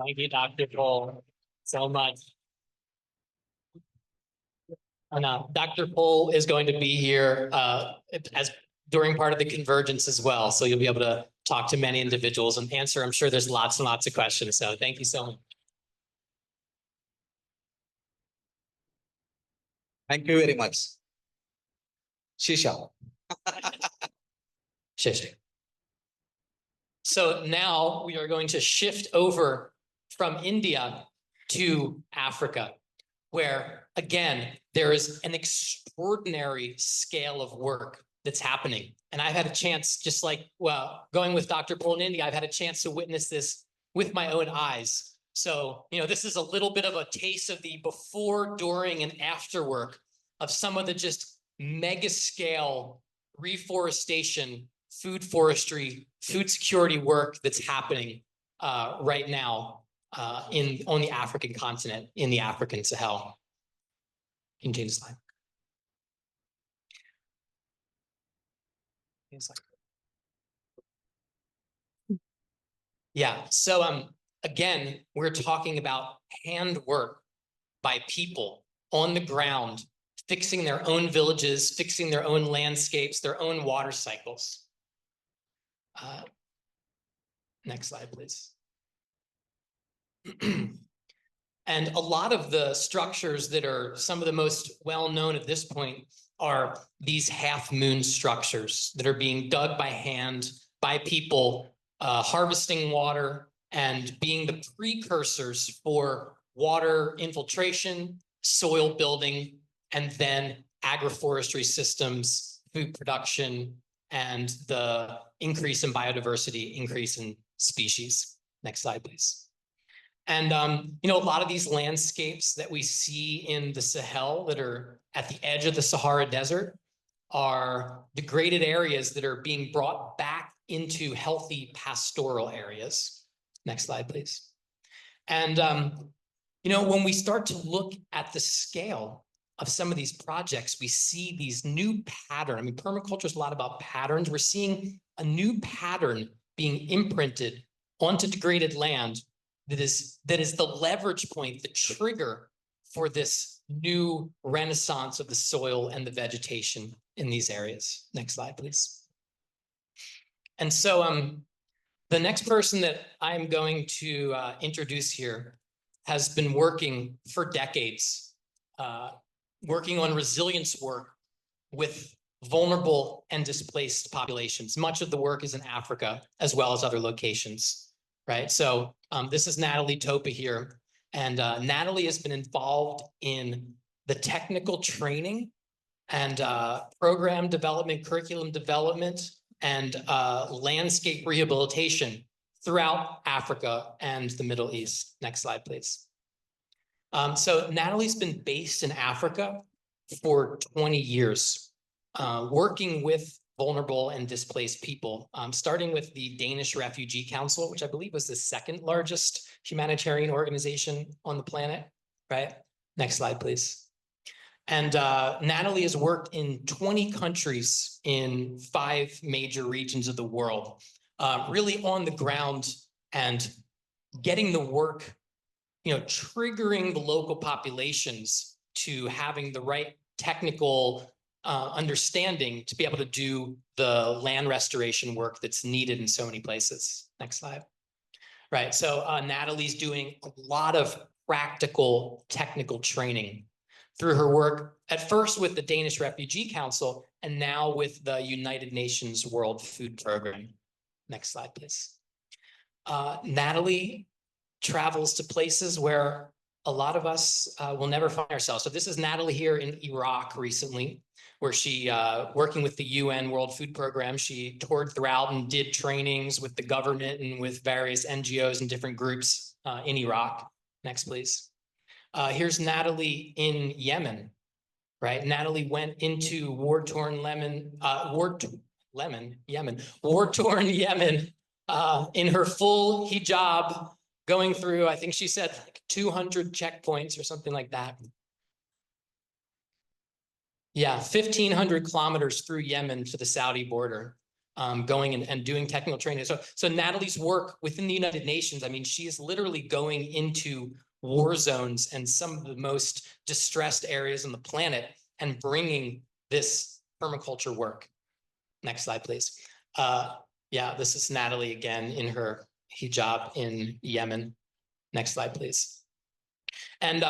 Thank you, Dr. Pohl, so much. And Dr. Pohl is going to be here as during part of the convergence as well. So you'll be able to talk to many individuals and answer. I'm sure there's lots and lots of questions. So thank you so much. Thank you very much. Shisha. Shisha. So now we are going to shift over from India to Africa, where again, there is an extraordinary scale of work that's happening. And I've had a chance, just like, well, going with Dr. Pohl in India, I've had a chance to witness this with my own eyes. So, this is a little bit of a taste of the before, during, and after work of some of the just mega scale reforestation, food forestry, food security work that's happening right now on the African continent, in the African Sahel. Can you change the slide? Yeah, so again, we're talking about handwork by people on the ground, fixing their own villages, fixing their own landscapes, their own water cycles. Next slide, please. And a lot of the structures that are some of the most well-known at this point are these half-moon structures that are being dug by hand by people harvesting water and being the precursors for water infiltration, soil building, and then agroforestry systems, food production, and the increase in biodiversity, increase in species. Next slide, please. And, you know, a lot of these landscapes that we see in the Sahel that are at the edge of the Sahara Desert are degraded areas that are being brought back into healthy pastoral areas. Next slide, please. And, you know, when we start to look at the scale of some of these projects, we see these new patterns. I mean, permaculture is a lot about patterns. We're seeing a new pattern being imprinted onto degraded land that is the leverage point, the trigger for this new renaissance of the soil and the vegetation in these areas. Next slide, please. And so the next person that I'm going to introduce here has been working for decades, working on resilience work with vulnerable and displaced populations. Much of the work is in Africa as well as other locations, right? So this is Natalie Topa here. And Natalie has been involved in the technical training and program development, curriculum development, and landscape rehabilitation throughout Africa and the Middle East. Next slide, please. So Natalie's been based in Africa for 20 years, working with vulnerable and displaced people, starting with the Danish Refugee Council, which I believe was the second largest humanitarian organization on the planet, right? Next slide, please. And Natalie has worked in 20 countries in 5 major regions of the world, really on the ground and getting the work, you know, triggering the local populations to having the right technical understanding to be able to do the land restoration work that's needed in so many places. Next slide. Right, so Natalie's doing a lot of practical technical training through her work, at first with the Danish Refugee Council, and now with the United Nations World Food Program. Next slide, please. Natalie travels to places where a lot of us will never find ourselves. So this is Natalie here in Iraq recently, where she, working with the UN World Food Program, she toured throughout and did trainings with the government and with various NGOs and different groups in Iraq. Next, please. Here's Natalie in Yemen, right? Natalie went into war-torn Yemen in her full hijab, going through, I think she said like 200 checkpoints or something like that. Yeah, 1,500 kilometers through Yemen to the Saudi border, going and doing technical training. So Natalie's work within the United Nations, I mean, she is literally going into war zones and some of the most distressed areas on the planet and bringing this permaculture work. Next slide, please. Yeah, this is Natalie again in her hijab in Yemen. Next slide, please. And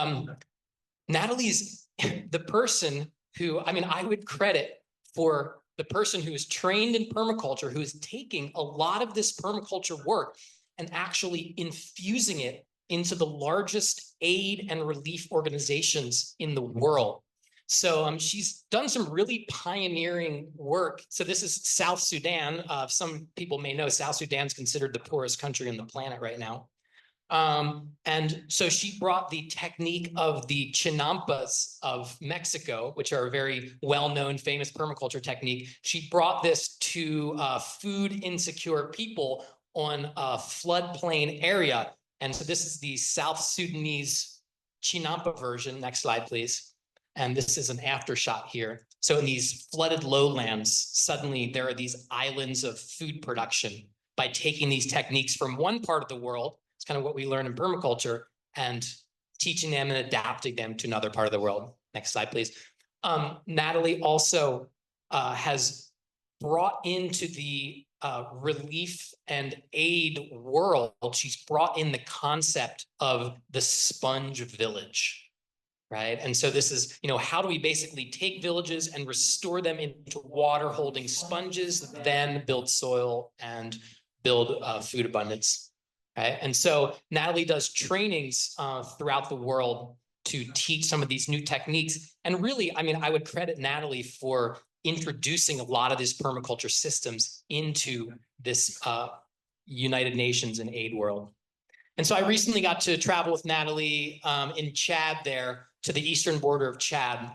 Natalie's the person who, I mean, I would credit for the person who is trained in permaculture, who is taking a lot of this permaculture work and actually infusing it into the largest aid and relief organizations in the world. So she's done some really pioneering work. So this is South Sudan. Some people may know South Sudan's considered the poorest country on the planet right now. And so she brought the technique of the chinampas of Mexico, which are a very well-known, famous permaculture technique. She brought this to food insecure people on a floodplain area. And so this is the South Sudanese chinampa version. Next slide, please. And this is an after shot here. So in these flooded lowlands, suddenly there are these islands of food production by taking these techniques from one part of the world It's kind of what we learn in permaculture and teaching them and adapting them to another part of the world. Next slide, please. Natalie also has brought into the relief and aid world, she's brought in the concept of the sponge village. Right. And so this is, how do we basically take villages and restore them into water holding sponges, then build soil and build food abundance. Right. And so Natalie does trainings throughout the world to teach some of these new techniques. And really, I would credit Natalie for introducing a lot of these permaculture systems into this United Nations and aid world. And so I recently got to travel with Natalie in Chad there, to the eastern border of Chad,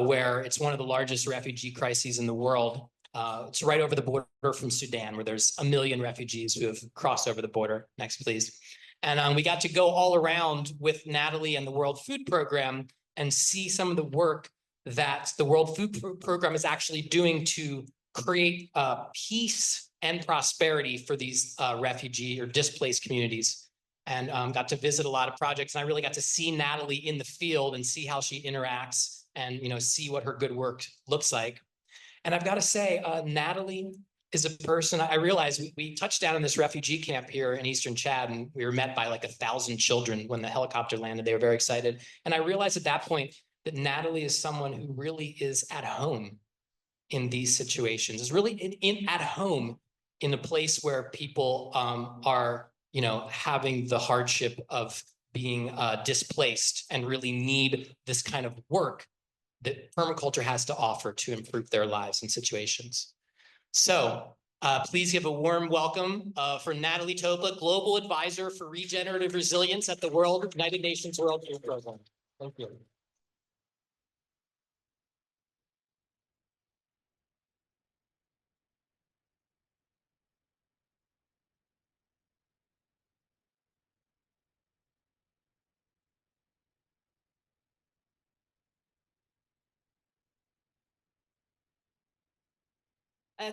where it's one of the largest refugee crises in the world. It's right over the border from Sudan, where there's 1 million refugees who have crossed over the border. Next, please. And we got to go all around with Natalie and the World Food Program and see some of the work that the World Food Program is actually doing to create peace and prosperity for these refugee or displaced communities. And got to visit a lot of projects. And I really got to see Natalie in the field and see how she interacts and, see what her good work looks like. And I've got to say, Natalie is a person, I realized we touched down in this refugee camp here in Eastern Chad, and we were met by like 1,000 children when the helicopter landed. They were very excited. And I realized at that point that Natalie is someone who really is at home in these situations, is really at home in a place where people are having the hardship of being displaced and really need this kind of work that permaculture has to offer to improve their lives and situations. So please give a warm welcome for Natalie Topa, Global Advisor for Regenerative Resilience at the United Nations World Food Program. Thank you.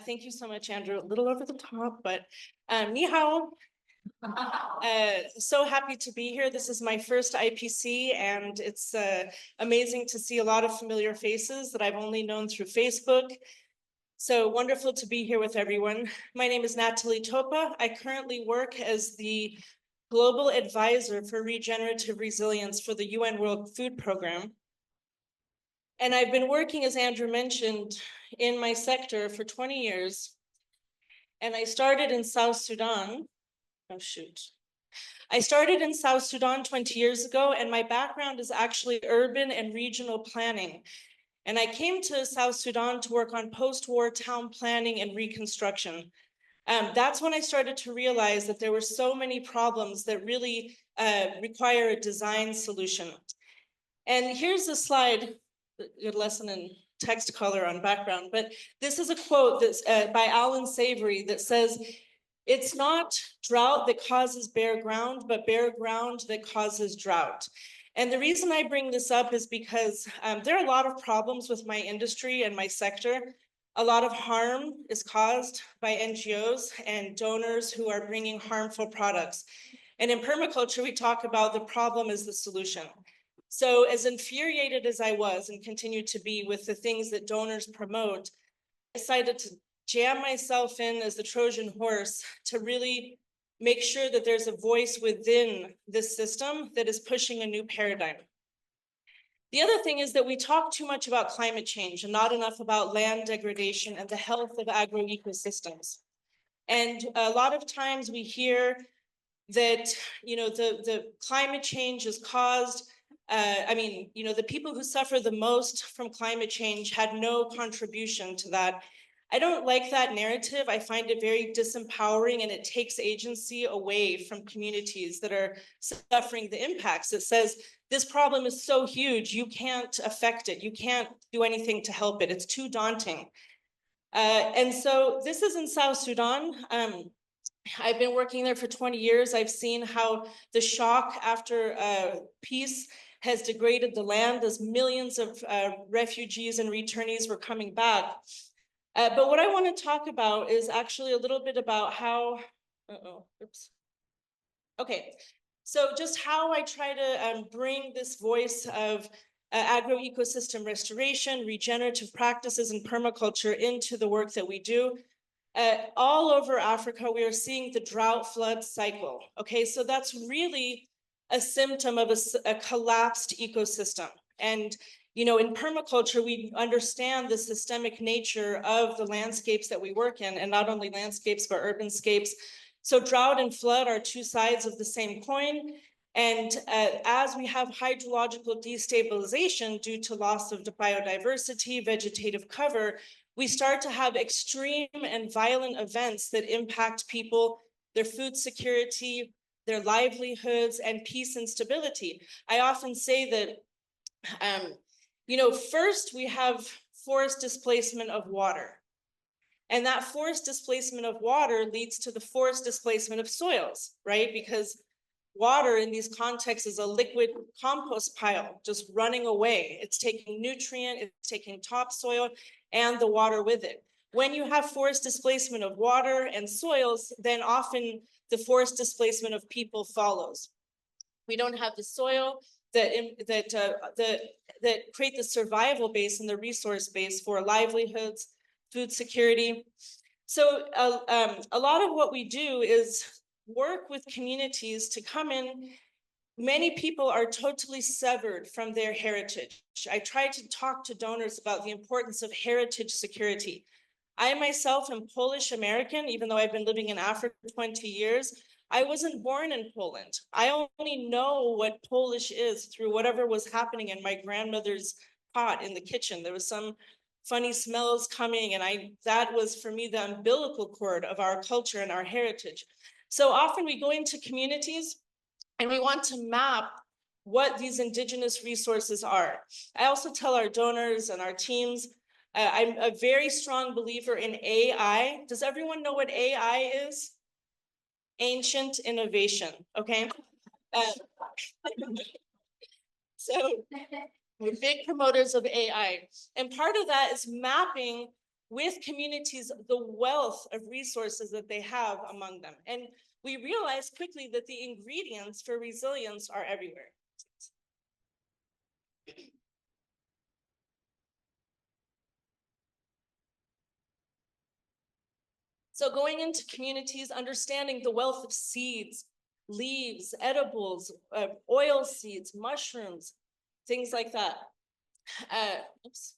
Thank you so much, Andrew. A little over the top, but ni hao. So happy to be here. This is my first IPC, and it's amazing to see a lot of familiar faces that I've only known through Facebook. So wonderful to be here with everyone. My name is Natalie Topa. I currently work as the Global Advisor for Regenerative Resilience for the UN World Food Program. And I've been working, as Andrew mentioned, in my sector for 20 years. And I started in South Sudan. Oh, shoot. I started in South Sudan 20 years ago, and my background is actually urban and regional planning. And I came to South Sudan to work on post-war town planning and reconstruction. That's when I started to realize that there were so many problems that really require a design solution. And here's a slide, a lesson in text color on background, but this is a quote that's by Alan Savory that says, "It's not drought that causes bare ground, but bare ground that causes drought." And the reason I bring this up is because there are a lot of problems with my industry and my sector. A lot of harm is caused by NGOs and donors who are bringing harmful products. And in permaculture, we talk about the problem is the solution. So as infuriated as I was and continue to be with the things that donors promote, I decided to jam myself in as the Trojan horse to really make sure that there's a voice within this system that is pushing a new paradigm. The other thing is that we talk too much about climate change and not enough about land degradation and the health of agroecosystems. And a lot of times we hear that, the climate change is caused, the people who suffer the most from climate change had no contribution to that. I don't like that narrative. I find it very disempowering, and it takes agency away from communities that are suffering the impacts. It says, this problem is so huge, you can't affect it. You can't do anything to help it. It's too daunting. And so this is in South Sudan. I've been working there for 20 years. I've seen how the shock after peace has degraded the land as millions of refugees and returnees were coming back. But what I want to talk about is actually a little bit about how, Okay, so just how I try to bring this voice of agro-ecosystem restoration, regenerative practices, and permaculture into the work that we do. All over Africa, we are seeing the drought flood cycle. Okay, so that's really a symptom of a collapsed ecosystem. And, you know, in permaculture, we understand the systemic nature of the landscapes that we work in, and not only landscapes, but urbanscapes. So drought and flood are two sides of the same coin. And as we have hydrological destabilization due to loss of biodiversity, vegetative cover, we start to have extreme and violent events that impact people, their food security, their livelihoods, and peace and stability. I often say that, you know, first we have forest displacement of water. And that forest displacement of water leads to the forest displacement of soils, right? Because water in these contexts is a liquid compost pile just running away. It's taking nutrient, it's taking topsoil and the water with it. When you have forest displacement of water and soils, then often the forest displacement of people follows. We don't have the soil that create the survival base and the resource base for livelihoods, food security. So a lot of what we do is work with communities to come in. Many people are totally severed from their heritage. I try to talk to donors about the importance of heritage security. I myself am Polish American, even though I've been living in Africa for 20 years. I wasn't born in Poland. I only know what Polish is through whatever was happening in my grandmother's pot in the kitchen. There was some funny smells coming, and that was for me the umbilical cord of our culture and our heritage. So often we go into communities and we want to map what these indigenous resources are. I also tell our donors and our teams, I'm a very strong believer in AI. Does everyone know what AI is? Ancient innovation, okay? So we're big promoters of AI. And part of that is mapping with communities the wealth of resources that they have among them. And we realize quickly that the ingredients for resilience are everywhere. So going into communities, understanding the wealth of seeds, leaves, edibles, oil seeds, mushrooms, things like that. Oops.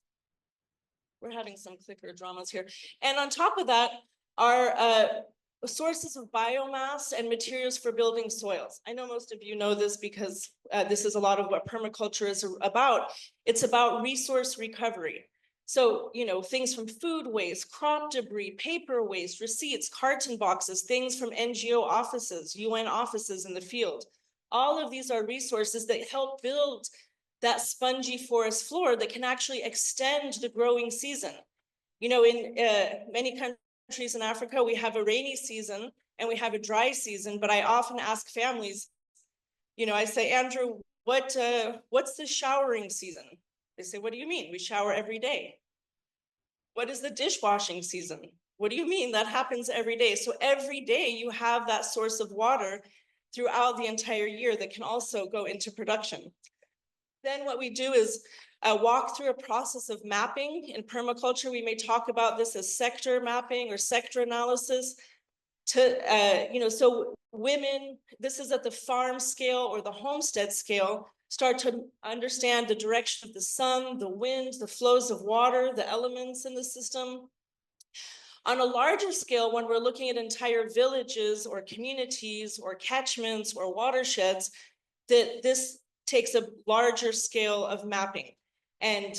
We're having some clicker dramas here. And on top of that are sources of biomass and materials for building soils. I know most of you know this because this is a lot of what permaculture is about. It's about resource recovery. So, you know, things from food waste, crop debris, paper waste, receipts, carton boxes, things from NGO offices, UN offices in the field. All of these are resources that help build that spongy forest floor that can actually extend the growing season. You know, in many countries in Africa, we have a rainy season and we have a dry season, but I often ask families, you know, I say, Andrew, what's the showering season? They say, what do you mean? We shower every day. What is the dishwashing season? What do you mean? That happens every day. So every day you have that source of water throughout the entire year that can also go into production. Then what we do is walk through a process of mapping. In permaculture, we may talk about this as sector mapping or sector analysis. To, you know, so women, this is at the farm scale or the homestead scale, start to understand the direction of the sun, the wind, the flows of water, the elements in the system. On a larger scale, when we're looking at entire villages or communities or catchments or watersheds, this takes a larger scale of mapping. And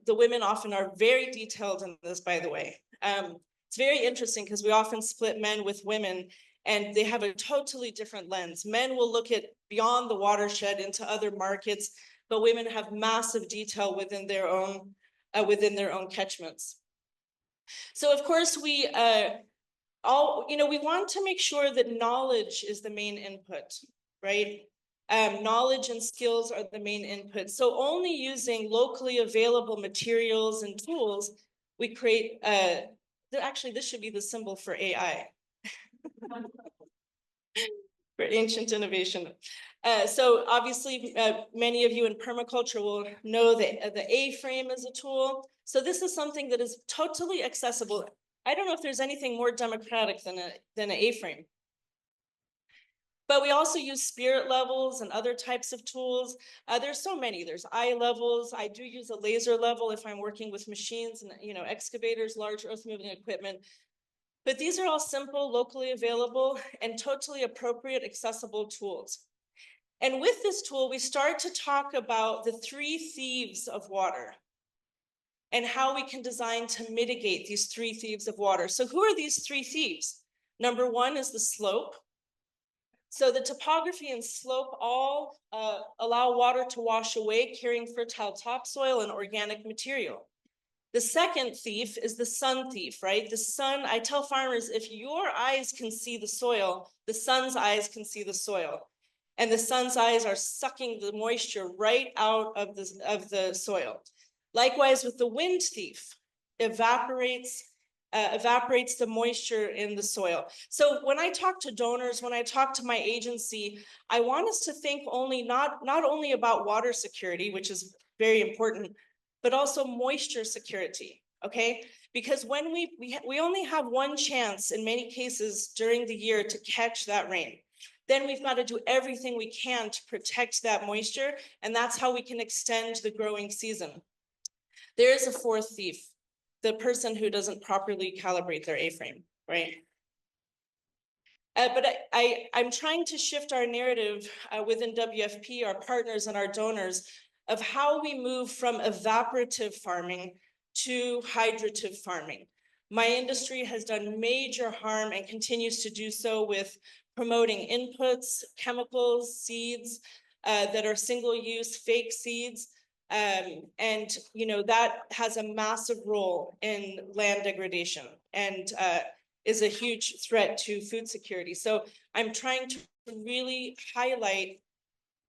the women often are very detailed in this, by the way. It's very interesting because we often split men with women and they have a totally different lens. Men will look at beyond the watershed into other markets, but women have massive detail within their own catchments. So of course we we want to make sure that knowledge is the main input, right? Knowledge and skills are the main input. So only using locally available materials and tools, we create, actually this should be the symbol for AI. For ancient innovation. So obviously, many of you in permaculture will know that the A-frame is a tool. So this is something that is totally accessible. I don't know if there's anything more democratic than an A-frame. But we also use spirit levels and other types of tools. There's so many. There's eye levels. I do use a laser level if I'm working with machines and excavators, large earth moving equipment. But these are all simple, locally available, and totally appropriate, accessible tools. And with this tool, we start to talk about the 3 thieves of water and how we can design to mitigate these 3 thieves of water. So who are these 3 thieves? Number 1 is the slope. So the topography and slope all allow water to wash away, carrying fertile topsoil and organic material. The second thief is the sun thief, right? The sun, I tell farmers, if your eyes can see the soil, the sun's eyes can see the soil. And the sun's eyes are sucking the moisture right out of the soil. Likewise with the wind thief, evaporates the moisture in the soil. So when I talk to donors, when I talk to my agency, I want us to think not only about water security, which is very important, but also moisture security, okay? Because when we only have one chance in many cases during the year to catch that rain. Then we've got to do everything we can to protect that moisture, and that's how we can extend the growing season. There is a 4th thief, the person who doesn't properly calibrate their A-frame, right? But I'm trying to shift our narrative within WFP, our partners and our donors, of how we move from evaporative farming to hydrative farming. My industry has done major harm and continues to do so with promoting inputs, chemicals, seeds that are single-use, fake seeds. And that has a massive role in land degradation and is a huge threat to food security. So I'm trying to really highlight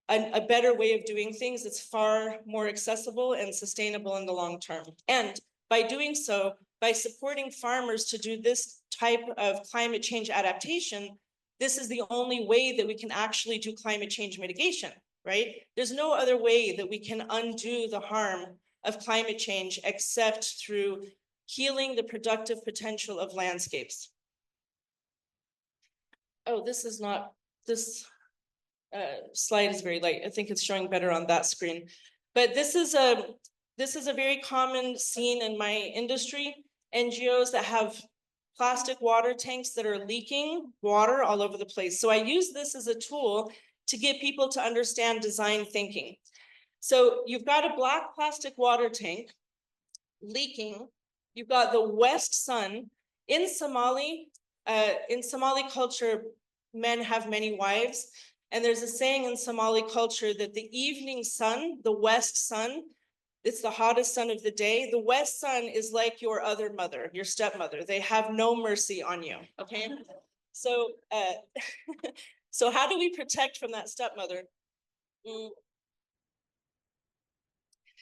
a better way of doing things that's far more accessible and sustainable in the long term. And by doing so, by supporting farmers to do this type of climate change adaptation, this is the only way that we can actually do climate change mitigation, right? There's no other way that we can undo the harm of climate change except through healing the productive potential of landscapes. Oh, this slide is very light. I think it's showing better on that screen. But this is a very common scene in my industry. NGOs that have plastic water tanks that are leaking water all over the place. So I use this as a tool to get people to understand design thinking. So you've got a black plastic water tank leaking. You've got the west sun. In Somali culture, men have many wives. And there's a saying in Somali culture that the evening sun, the west sun, it's the hottest sun of the day. The west sun is like your other mother, your stepmother. They have no mercy on you, okay? So, so how do we protect from that stepmother?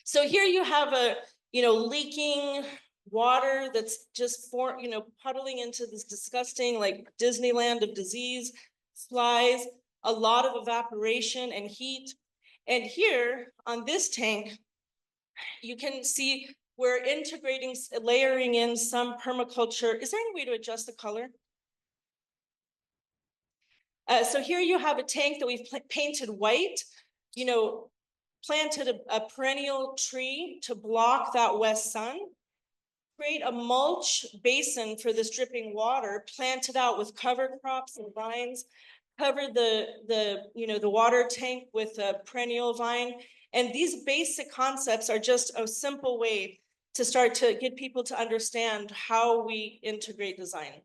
So here you have a, leaking water that's just puddling into this disgusting like Disneyland of disease, flies, a lot of evaporation and heat. And here on this tank, you can see we're integrating, layering in some permaculture. Is there any way to adjust the color? So here you have a tank that we've painted white, planted a perennial tree to block that west sun, create a mulch basin for this dripping water, planted out with cover crops and vines, cover the water tank with a perennial vine. And these basic concepts are just a simple way to start to get people to understand how we integrate design.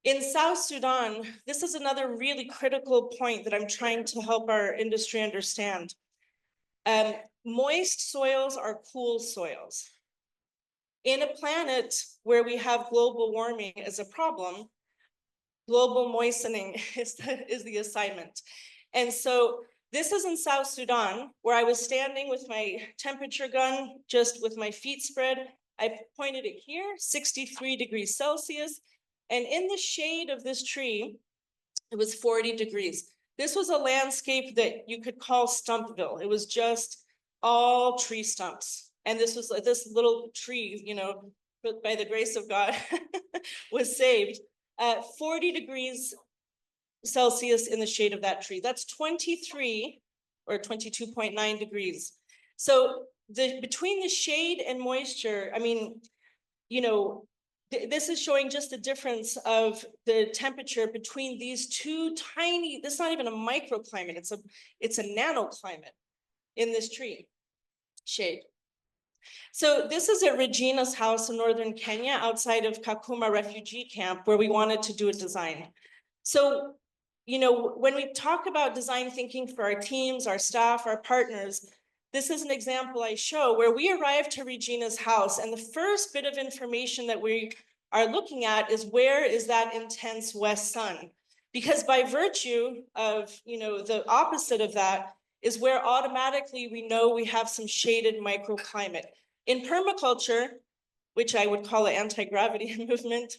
In South Sudan, this is another really critical point that I'm trying to help our industry understand. Moist soils are cool soils. In a planet where we have global warming as a problem, global moistening is the assignment. And so this is in South Sudan, where I was standing with my temperature gun, just with my feet spread. I pointed it here, 63 degrees Celsius. And in the shade of this tree, it was 40 degrees. This was a landscape that you could call Stumpville. It was just all tree stumps. And this was this little tree, you know, but by the grace of God, was saved at 40 degrees Celsius in the shade of that tree. That's 23 or 22.9 degrees. So between the shade and moisture, I mean, you know, this is showing just the difference of the temperature between these two tiny, this is not even a microclimate, it's a nanoclimate in this tree shade. So this is at Regina's house in northern Kenya outside of Kakuma refugee camp where we wanted to do a design. So, you know, when we talk about design thinking for our teams, our staff, our partners, this is an example I show where we arrived to Regina's house and the first bit of information that we are looking at is where is that intense west sun? Because by virtue of, you know, the opposite of that is where automatically we know we have some shaded microclimate. In permaculture, which I would call an anti-gravity movement,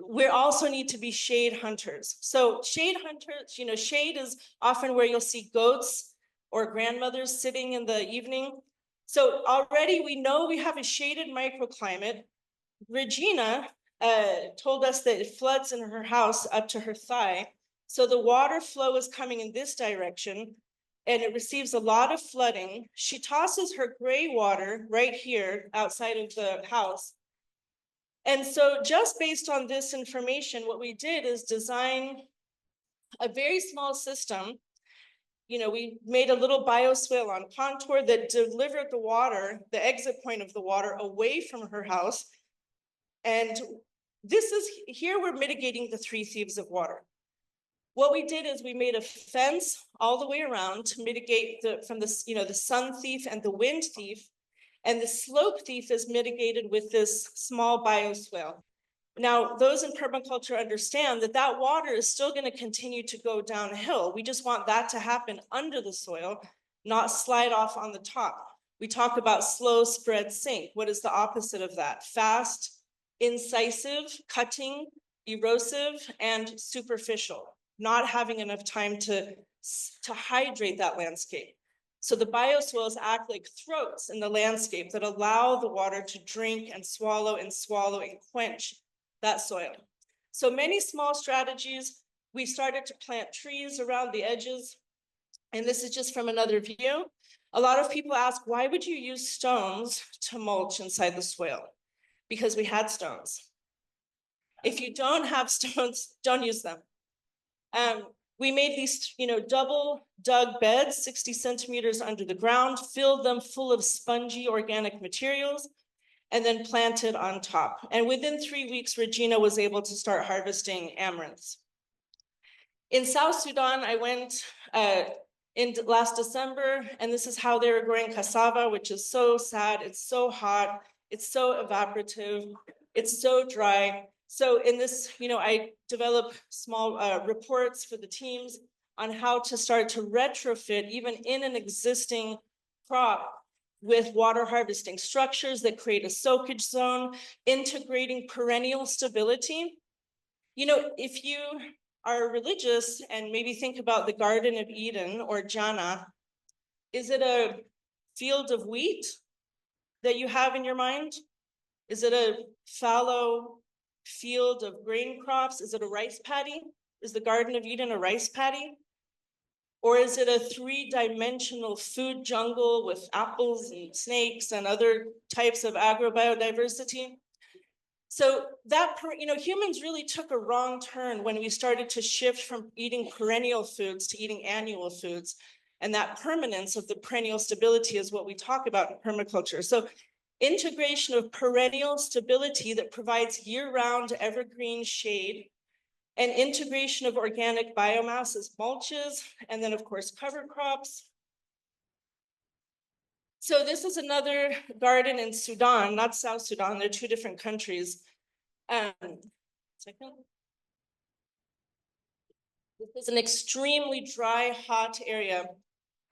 we also need to be shade hunters. So shade hunters, you know, shade is often where you'll see goats or grandmothers sitting in the evening. So already we know we have a shaded microclimate. Regina told us that it floods in her house up to her thigh. So the water flow is coming in this direction and it receives a lot of flooding. She tosses her gray water right here outside of the house. And so just based on this information, what we did is design a very small system. You know, we made a little bioswale on contour that delivered the water, the exit point of the water away from her house. And this is, here we're mitigating the 3 thieves of water. What we did is we made a fence all the way around to mitigate from the, you know, the sun thief and the wind thief. And the slope thief is mitigated with this small bioswale. Now, those in permaculture understand that that water is still going to continue to go downhill. We just want that to happen under the soil, not slide off on the top. We talk about slow spread sink. What is the opposite of that? Fast, incisive, cutting, erosive, and superficial, not having enough time to hydrate that landscape. So the bioswales act like throats in the landscape that allow the water to drink and swallow and quench that soil. So many small strategies. We started to plant trees around the edges. And this is just from another view. A lot of people ask, why would you use stones to mulch inside the swale? Because we had stones. If you don't have stones, don't use them. We made these, you know, double dug beds, 60 centimeters under the ground, filled them full of spongy organic materials, and then planted on top. And within 3 weeks, Regina was able to start harvesting amaranths. In South Sudan, I went in last December, and this is how they were growing cassava, which is so sad. It's so hot. It's so evaporative. It's so dry. So in this, you know, I develop small reports for the teams on how to start to retrofit even in an existing crop with water harvesting structures that create a soakage zone, integrating perennial stability. You know, if you are religious and maybe think about the Garden of Eden or Jannah, is it a field of wheat that you have in your mind? Is it a fallow field of grain crops? Is it a rice paddy? Is the Garden of Eden a rice paddy? Or is it a 3-dimensional food jungle with apples and snakes and other types of agrobiodiversity? So that, you know, humans really took a wrong turn when we started to shift from eating perennial foods to eating annual foods. And that permanence of the perennial stability is what we talk about in permaculture. So integration of perennial stability that provides year-round evergreen shade, and integration of organic biomass as mulches, and then of course cover crops. So this is another garden in Sudan, not South Sudan, they're 2 different countries. Second. This is an extremely dry, hot area.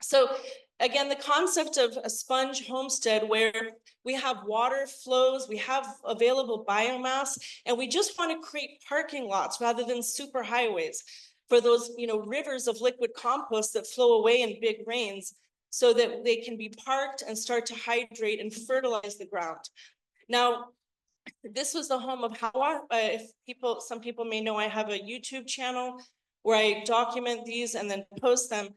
So again, the concept of a sponge homestead where we have water flows, we have available biomass, and we just want to create parking lots rather than super highways for those, rivers of liquid compost that flow away in big rains so that they can be parked and start to hydrate and fertilize the ground. Now, this was the home of Hawa. Some people may know I have a YouTube channel where I document these and then post them.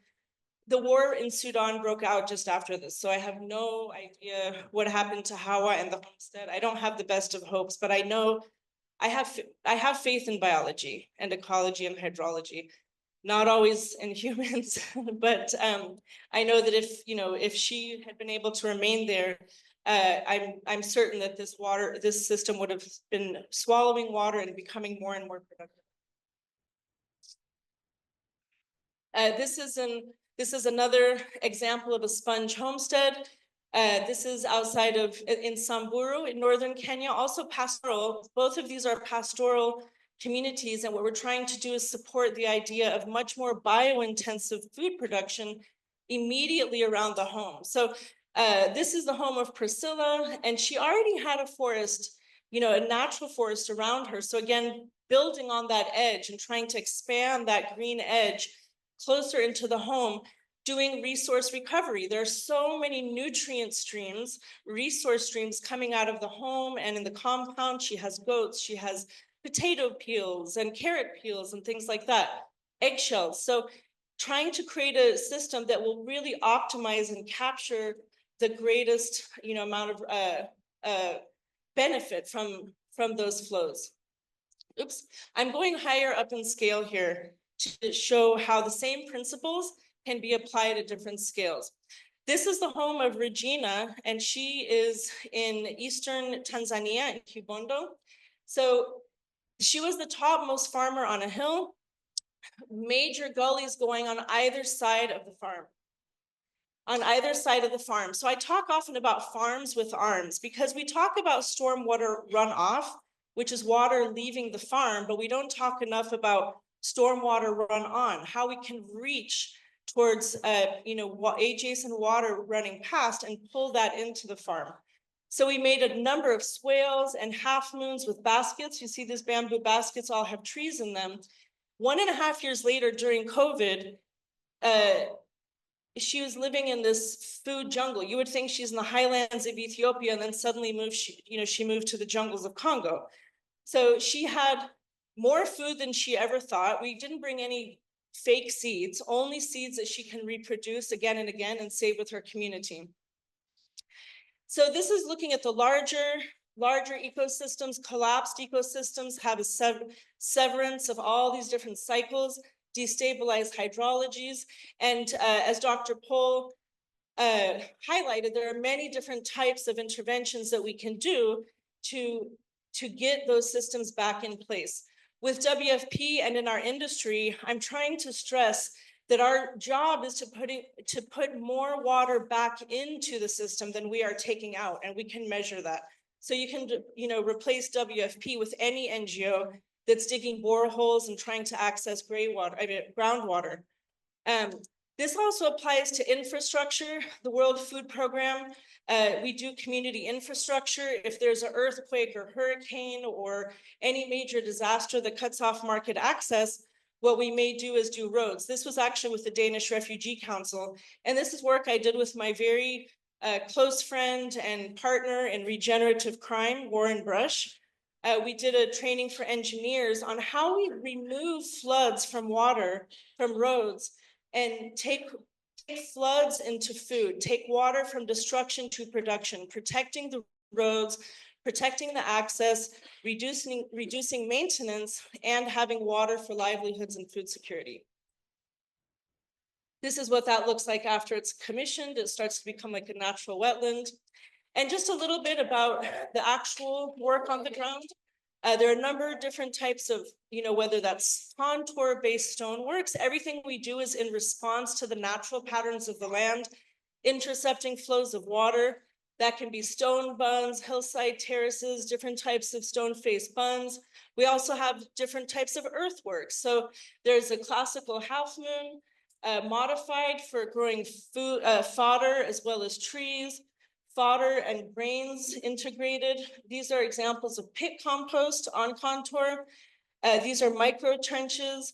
The war in Sudan broke out just after this, so I have no idea what happened to Hawa and the homestead. I don't have the best of hopes, but I know I have faith in biology and ecology and hydrology, not always in humans, but I know that if she had been able to remain there, I'm certain that this system would have been swallowing water and becoming more and more productive. This is another example of a sponge homestead. This is outside in Samburu in northern Kenya, also pastoral. Both of these are pastoral communities, and what we're trying to do is support the idea of much more bio-intensive food production immediately around the home. So this is the home of Priscilla, and she already had a forest, a natural forest around her. So again, building on that edge and trying to expand that green edge closer into the home, doing resource recovery. There are so many nutrient streams, resource streams coming out of the home and in the compound. She has goats, she has potato peels and carrot peels and things like that, eggshells. So trying to create a system that will really optimize and capture the greatest amount of benefit from those flows. Oops, I'm going higher up in scale here to show how the same principles can be applied at different scales. This is the home of Regina, and she is in eastern Tanzania, in Kibondo. So she was the topmost farmer on a hill, major gullies going on either side of the farm. So I talk often about farms with arms because we talk about stormwater runoff, which is water leaving the farm, but we don't talk enough about stormwater run on, how we can reach towards adjacent water running past and pull that into the farm. So we made a number of swales and half moons with baskets. You see these bamboo baskets all have trees in them. 1.5 years later during COVID, she was living in this food jungle. You would think she's in the highlands of Ethiopia, and then suddenly she moved to the jungles of Congo. So she had more food than she ever thought. We didn't bring any fake seeds, only seeds that she can reproduce again and again and save with her community. So this is looking at the larger ecosystems. Collapsed ecosystems have a severance of all these different cycles, destabilized hydrologies. And as Dr. Pohl highlighted, there are many different types of interventions that we can do to get those systems back in place. With WFP and in our industry, I'm trying to stress that our job is to put more water back into the system than we are taking out, and we can measure that. So you can, replace WFP with any NGO that's digging boreholes and trying to access groundwater. This also applies to infrastructure. The World Food Program, we do community infrastructure. If there's an earthquake or hurricane or any major disaster that cuts off market access, what we may do is do roads. This was actually with the Danish Refugee Council. And this is work I did with my very close friend and partner in regenerative crime, Warren Brush. We did a training for engineers on how we remove floods from roads, and take floods into food, take water from destruction to production, protecting the roads, protecting the access, reducing maintenance, and having water for livelihoods and food security. This is what that looks like after it's commissioned. It starts to become like a natural wetland. And just a little bit about the actual work on the ground. There are a number of different types of, whether that's contour-based stoneworks. Everything we do is in response to the natural patterns of the land, intercepting flows of water. That can be stone buns, hillside terraces, different types of stone face buns. We also have different types of earthworks. So there's a classical half moon. modified for growing food, fodder as well as trees, fodder and grains integrated. These are examples of pit compost on contour. These are micro trenches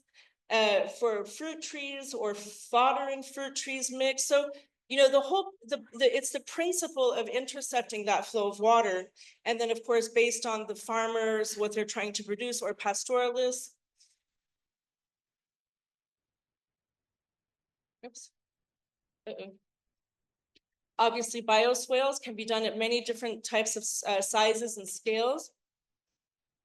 for fruit trees or fodder and fruit trees mix. So, you know, it's the principle of intercepting that flow of water. And then of course, based on the farmers, what they're trying to produce, or pastoralists. Oops. Obviously, bioswales can be done at many different types of sizes and scales.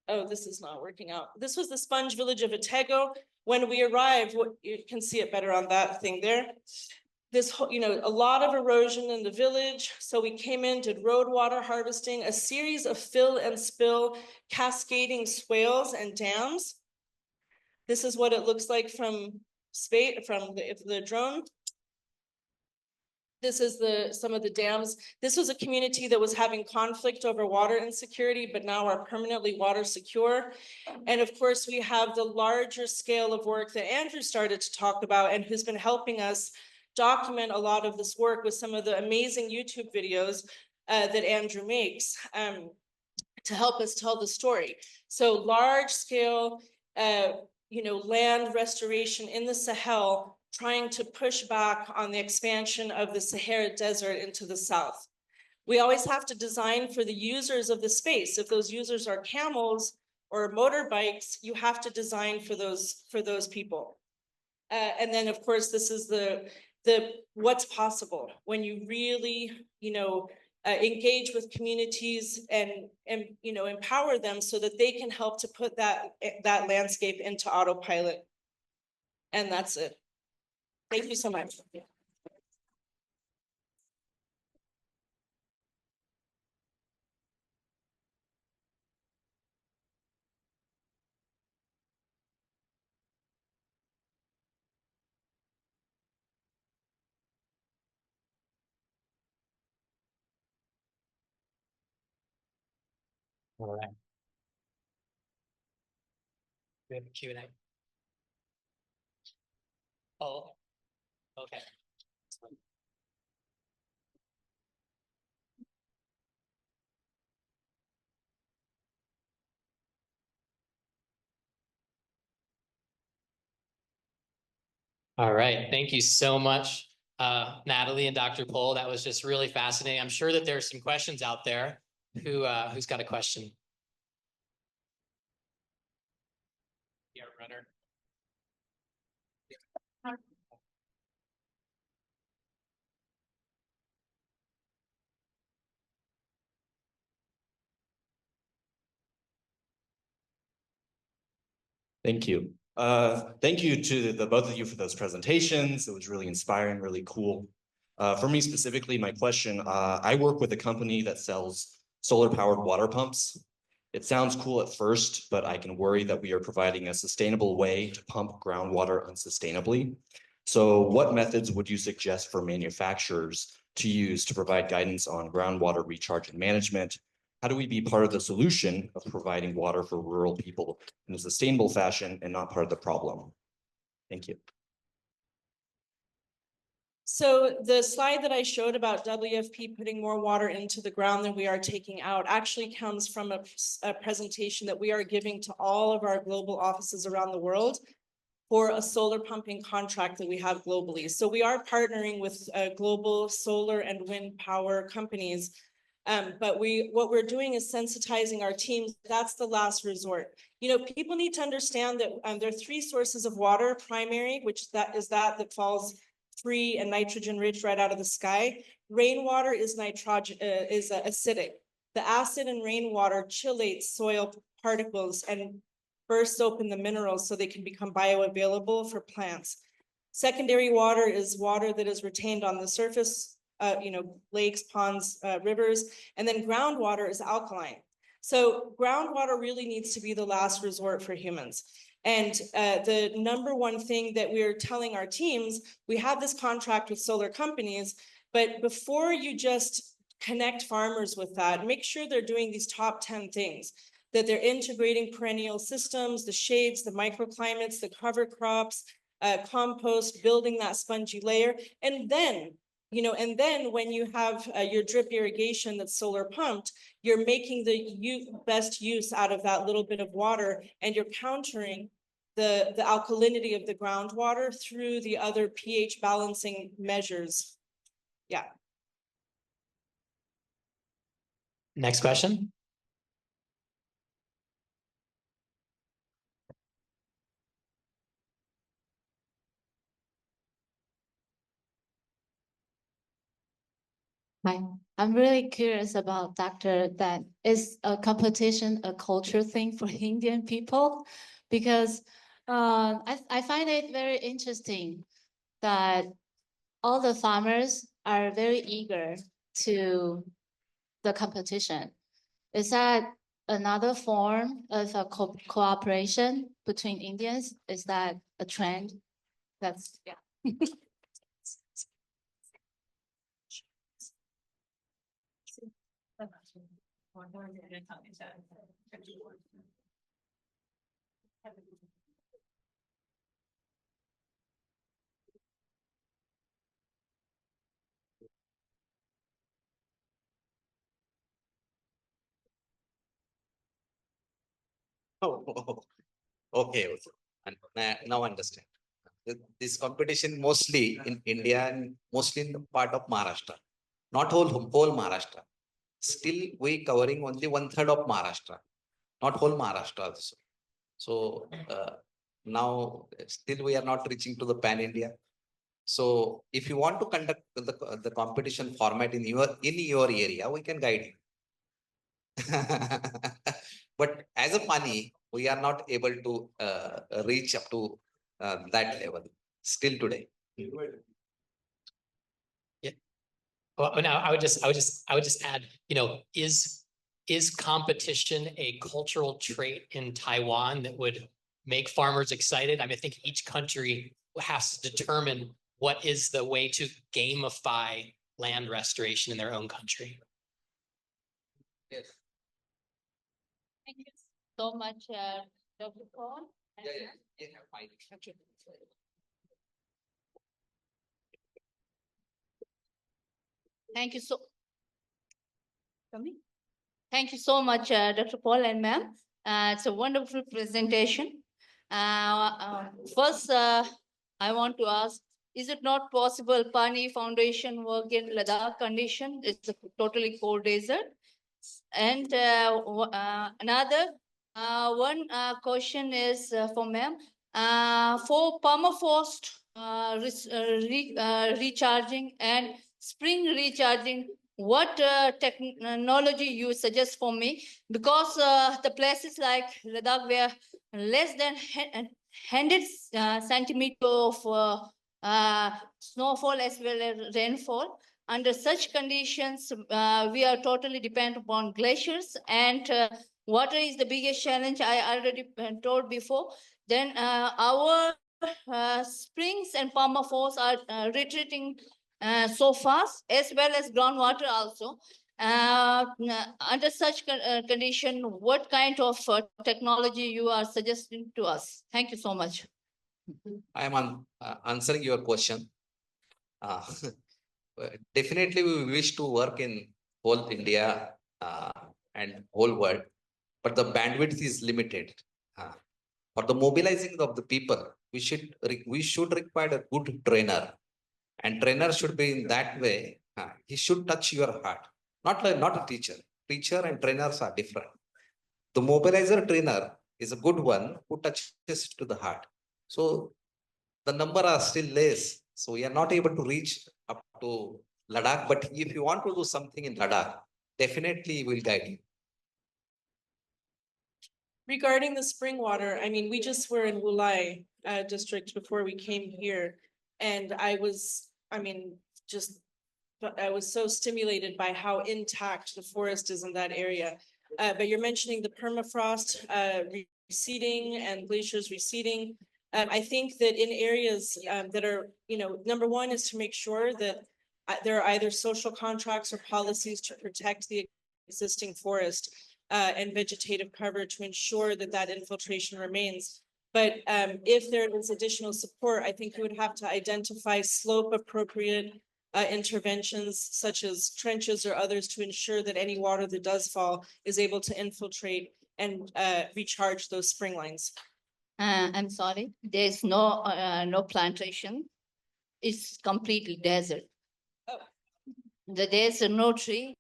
Oh, this is not working out. This was the sponge village of Otego. When we arrived, you can see it better on that thing there. This, you know, a lot of erosion in the village. So we came in, did road water harvesting, a series of fill and spill cascading swales and dams. This is what it looks like from space, from the drone. This is some of the dams. This was a community that was having conflict over water insecurity, but now are permanently water secure. And of course, we have the larger scale of work that Andrew started to talk about and who's been helping us document a lot of this work with some of the amazing YouTube videos that Andrew makes to help us tell the story. So large scale, you know, land restoration in the Sahel, trying to push back on the expansion of the Sahara Desert into the south. We always have to design for the users of the space. If those users are camels or motorbikes, you have to design for those people. And then of course, this is the what's possible when you really, you know, engage with communities and you know, empower them so that they can help to put that landscape into autopilot. And that's it. Thank you so much. All right. We have a Q&A. Oh, okay. All right, thank you so much, Natalie and Dr. Pohl. That was just really fascinating. I'm sure that there's some questions out there. Who's got a question? Yeah, runner. Thank you. Thank you to the both of you for those presentations. It was really inspiring, really cool. For me specifically, my question, I work with a company that sells solar-powered water pumps. It sounds cool at first, but I can worry that we are providing a sustainable way to pump groundwater unsustainably. So what methods would you suggest for manufacturers to use to provide guidance on groundwater recharge and management? How do we be part of the solution of providing water for rural people in a sustainable fashion and not part of the problem? Thank you. So the slide that I showed about WFP putting more water into the ground than we are taking out actually comes from a presentation that we are giving to all of our global offices around the world for a solar pumping contract that we have globally. So we are partnering with global solar and wind power companies. But what we're doing is sensitizing our teams. That's the last resort. You know, people need to understand that there are three sources of water: primary, which that falls free and nitrogen rich right out of the sky. Rainwater is acidic. The acid in rainwater chelates soil particles and bursts open the minerals so they can become bioavailable for plants. Secondary water is water that is retained on the surface, you know, lakes, ponds, rivers, and then groundwater is alkaline. So groundwater really needs to be the last resort for humans. And the number one thing that we're telling our teams, we have this contract with solar companies, but before you just connect farmers with that, make sure they're doing these top 10 things, that they're integrating perennial systems, the shades, the microclimates, the cover crops, compost, building that spongy layer. And then, and then when you have your drip irrigation that's solar pumped, you're making the best use out of that little bit of water, and you're countering the alkalinity of the groundwater through the other pH balancing measures. Yeah. Next question. Hi, I'm really curious about Dr. that is a competition, a culture thing for Indian people, because I find it very interesting that all the farmers are very eager to the competition. Is that another form of a cooperation between Indians? Is that a trend? That's, yeah. Oh, okay, okay. And now understand. This competition mostly in India and mostly in the part of Maharashtra, not whole Maharashtra. Still, we covering only 1/3 of Maharashtra, not whole Maharashtra also. So now still we are not reaching to the pan India. So if you want to conduct the competition format in your area, we can guide you. But as a Pani, we are not able to reach up to that level still today. Yeah. Well, now I would just add, is competition a cultural trait in Taiwan that would make farmers excited? I mean, I think each country has to determine what is the way to gamify land restoration in their own country. Yes. Thank you so much, Dr. Paul. Thank you so. Thank you so much, Dr. Paul and ma'am. It's a wonderful presentation. First, I want to ask, is it not possible Pani Foundation work in Ladakh condition? It's a totally cold desert. And another one question is for ma'am. For permafrost recharging and spring recharging, what technology you suggest for me? Because the places like Ladakh where less than 100 centimeter of snowfall as well as rainfall. Under such conditions, we are totally dependent upon glaciers, and water is the biggest challenge I already told before. Then our springs and permafrost are retreating so fast, as well as groundwater also. Under such condition, what kind of technology you are suggesting to us? Thank you so much. I am answering your question. Definitely, we wish to work in whole India and whole world, but the bandwidth is limited. For the mobilizing of the people, we should require a good trainer, and trainer should be in that way. He should touch your heart, not a teacher. Teacher and trainers are different. The mobilizer trainer is a good one who touches to the heart. So the number are still less. So we are not able to reach up to Ladakh. But if you want to do something in Ladakh, definitely we'll guide you. Regarding the spring water, I mean, we just were in Wulai district before we came here. And I was so stimulated by how intact the forest is in that area. But you're mentioning the permafrost receding and glaciers receding. I think that in areas that are, number one is to make sure that there are either social contracts or policies to protect the existing forest and vegetative cover to ensure that that infiltration remains. But if there is additional support, I think you would have to identify slope appropriate interventions such as trenches or others to ensure that any water that does fall is able to infiltrate and recharge those spring lines. I'm sorry, there's no plantation. It's completely desert. There's no tree.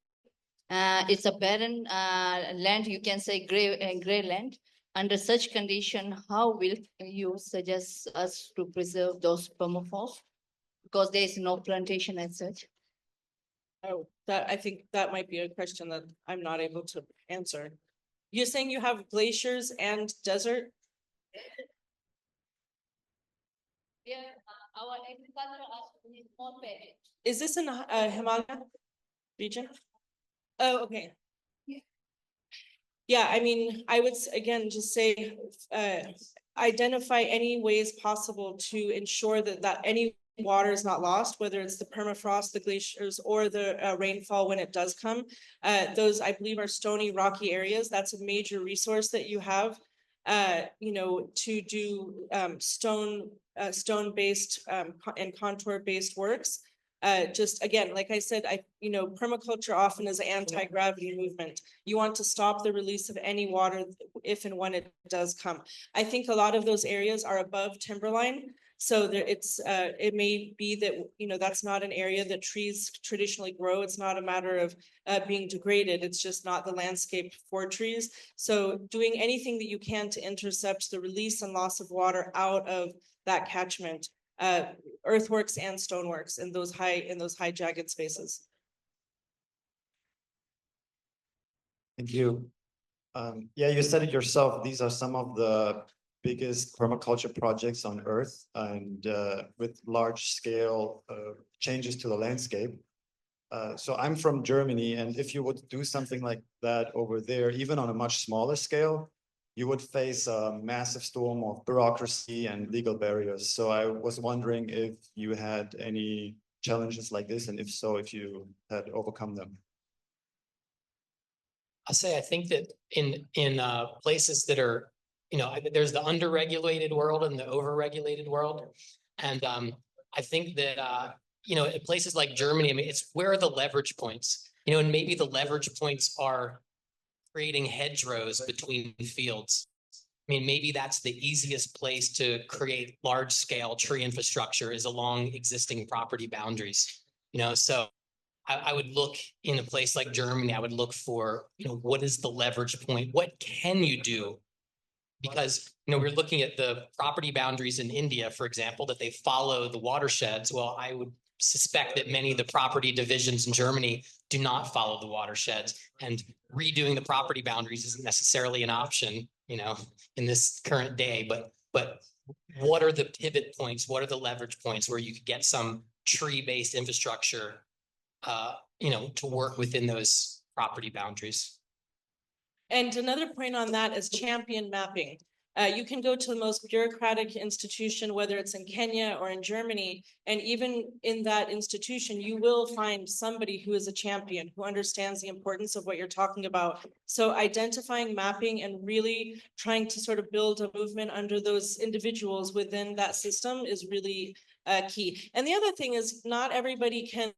It's a barren land, you can say gray land. Under such condition, how will you suggest us to preserve those permafrost? Because there is no plantation as such. Oh, I think that might be a question that I'm not able to answer. You're saying you have glaciers and desert? Yeah, our agriculture is more bad. Is this in Himalaya region? Oh, okay. Yeah, I mean, I would again just say identify any ways possible to ensure that any water is not lost, whether it's the permafrost, the glaciers, or the rainfall when it does come. Those, I believe, are stony, rocky areas. That's a major resource that you have, you know, to do stone-based and contour-based works. Just again, like I said, you know, permaculture often is an anti-gravity movement. You want to stop the release of any water if and when it does come. I think a lot of those areas are above timberline. So there, it may be that, you know, that's not an area that trees traditionally grow. It's not a matter of being degraded. It's just not the landscape for trees. So doing anything that you can to intercept the release and loss of water out of that catchment, earthworks and stoneworks in those high jagged spaces. Thank you. Yeah, you said it yourself. These are some of the biggest permaculture projects on Earth, and with large scale changes to the landscape. So I'm from Germany, and if you would do something like that over there, even on a much smaller scale, you would face a massive storm of bureaucracy and legal barriers. So I was wondering if you had any challenges like this, and if so, if you had overcome them. I'll say, I think that in places that are, you know, there's the underregulated world and the overregulated world. And I think that, you know, in places like Germany, I mean, it's where are the leverage points, you know, and maybe the leverage points are creating hedgerows between fields. I mean, maybe that's the easiest place to create large scale tree infrastructure is along existing property boundaries, you know, so I would look in a place like Germany, I would look for, you know, what is the leverage point? What can you do? Because, you know, we're looking at the property boundaries in India, for example, that they follow the watersheds. Well, I would suspect that many of the property divisions in Germany do not follow the watersheds, and redoing the property boundaries isn't necessarily an option, you know, in this current day, but what are the pivot points? What are the leverage points where you could get some tree-based infrastructure, you know, to work within those property boundaries? And another point on that is champion mapping. You can go to the most bureaucratic institution, whether it's in Kenya or in Germany, and even in that institution, you will find somebody who is a champion, who understands the importance of what you're talking about. So identifying, mapping, and really trying to sort of build a movement under those individuals within that system is really key. And the other thing is, not everybody can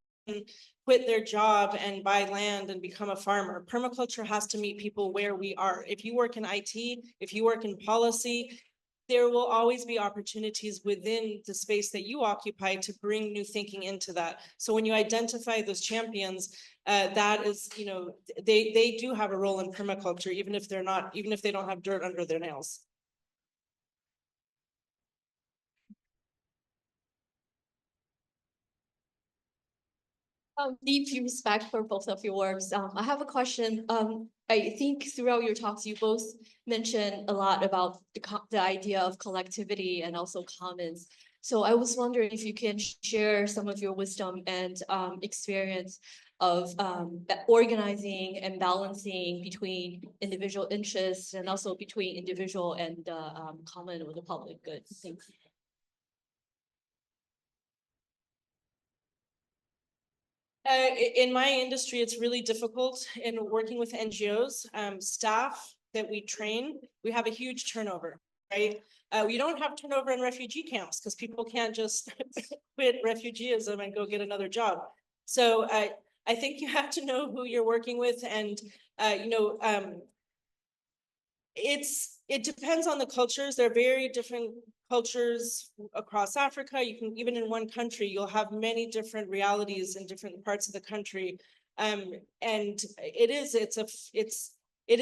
quit their job and buy land and become a farmer. Permaculture has to meet people where we are. If you work in IT, if you work in policy, there will always be opportunities within the space that you occupy to bring new thinking into that. So when you identify those champions, that is, you know, they do have a role in permaculture, even if they don't have dirt under their nails. Deep respect for both of your works. I have a question. I think throughout your talks, you both mentioned a lot about the idea of collectivity and also commons. So I was wondering if you can share some of your wisdom and experience of organizing and balancing between individual interests and also between individual and common or the public good. Thanks. In my industry, it's really difficult in working with NGOs. Staff that we train, we have a huge turnover. right? We don't have turnover in refugee camps because people can't just quit refugeeism and go get another job. So I think you have to know who you're working with, and it depends on the cultures. There are very different cultures across Africa. You can, even in one country, you'll have many different realities in different parts of the country. And it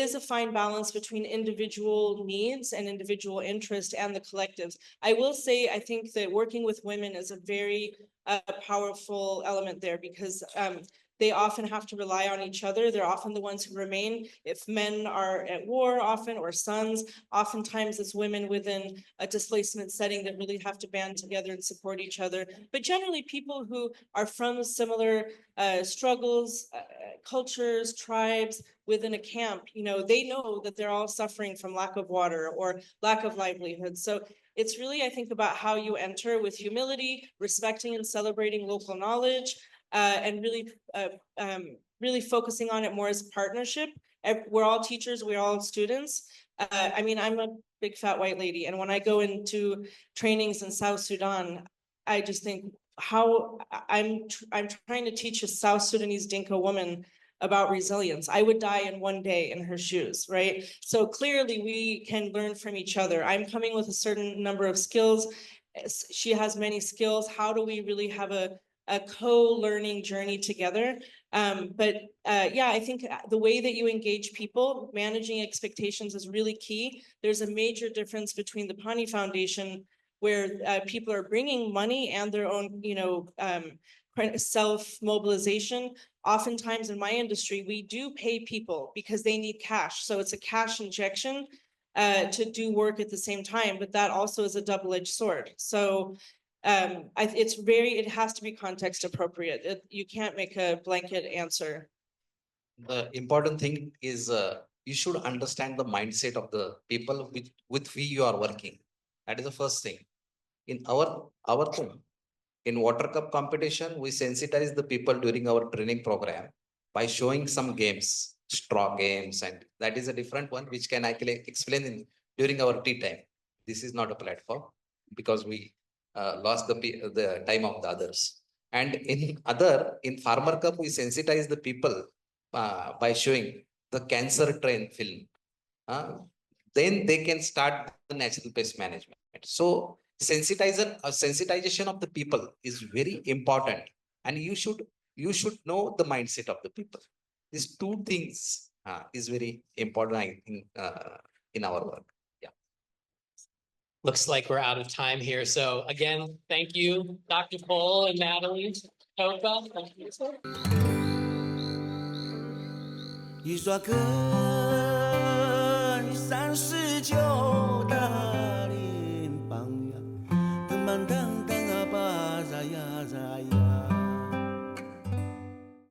is a fine balance between individual needs and individual interest and the collectives. I will say, I think that working with women is a very powerful element there, because they often have to rely on each other. They're often the ones who remain. If men are at war often, or sons, oftentimes it's women within a displacement setting that really have to band together and support each other. But generally people who are from similar struggles, cultures, tribes within a camp, they know that they're all suffering from lack of water or lack of livelihood. So it's really, I think, about how you enter with humility, respecting and celebrating local knowledge, and really focusing on it more as partnership. We're all teachers, we're all students. I mean, I'm a big fat white lady, and when I go into trainings in South Sudan, I just think how I'm trying to teach a South Sudanese Dinka woman about resilience. I would die in one day in her shoes, right? So clearly we can learn from each other. I'm coming with a certain number of skills. She has many skills. How do we really have a co-learning journey together? Yeah, I think the way that you engage people, managing expectations is really key. There's a major difference between the Pani Foundation, where people are bringing money and their own, self-mobilization. Oftentimes in my industry, we do pay people because they need cash. So it's a cash injection to do work at the same time, but that also is a double-edged sword. So it has to be context appropriate. You can't make a blanket answer. The important thing is you should understand the mindset of the people with whom you are working. That is the first thing. In our thing, in water cup competition, we sensitize the people during our training program by showing some games, straw games, and that is a different one which can actually explain during our tea time. This is not a platform because we lost the time of the others. And in Farmer Cup, we sensitize the people by showing the cancer train film. Then they can start the natural pest management. So sensitization of the people is very important, and you should know the mindset of the people. These two things is very important, I think, in our work. Yeah. Looks like we're out of time here. So again, thank you, Dr. Paul and Natalie. Topa, thank you. 一刷根，39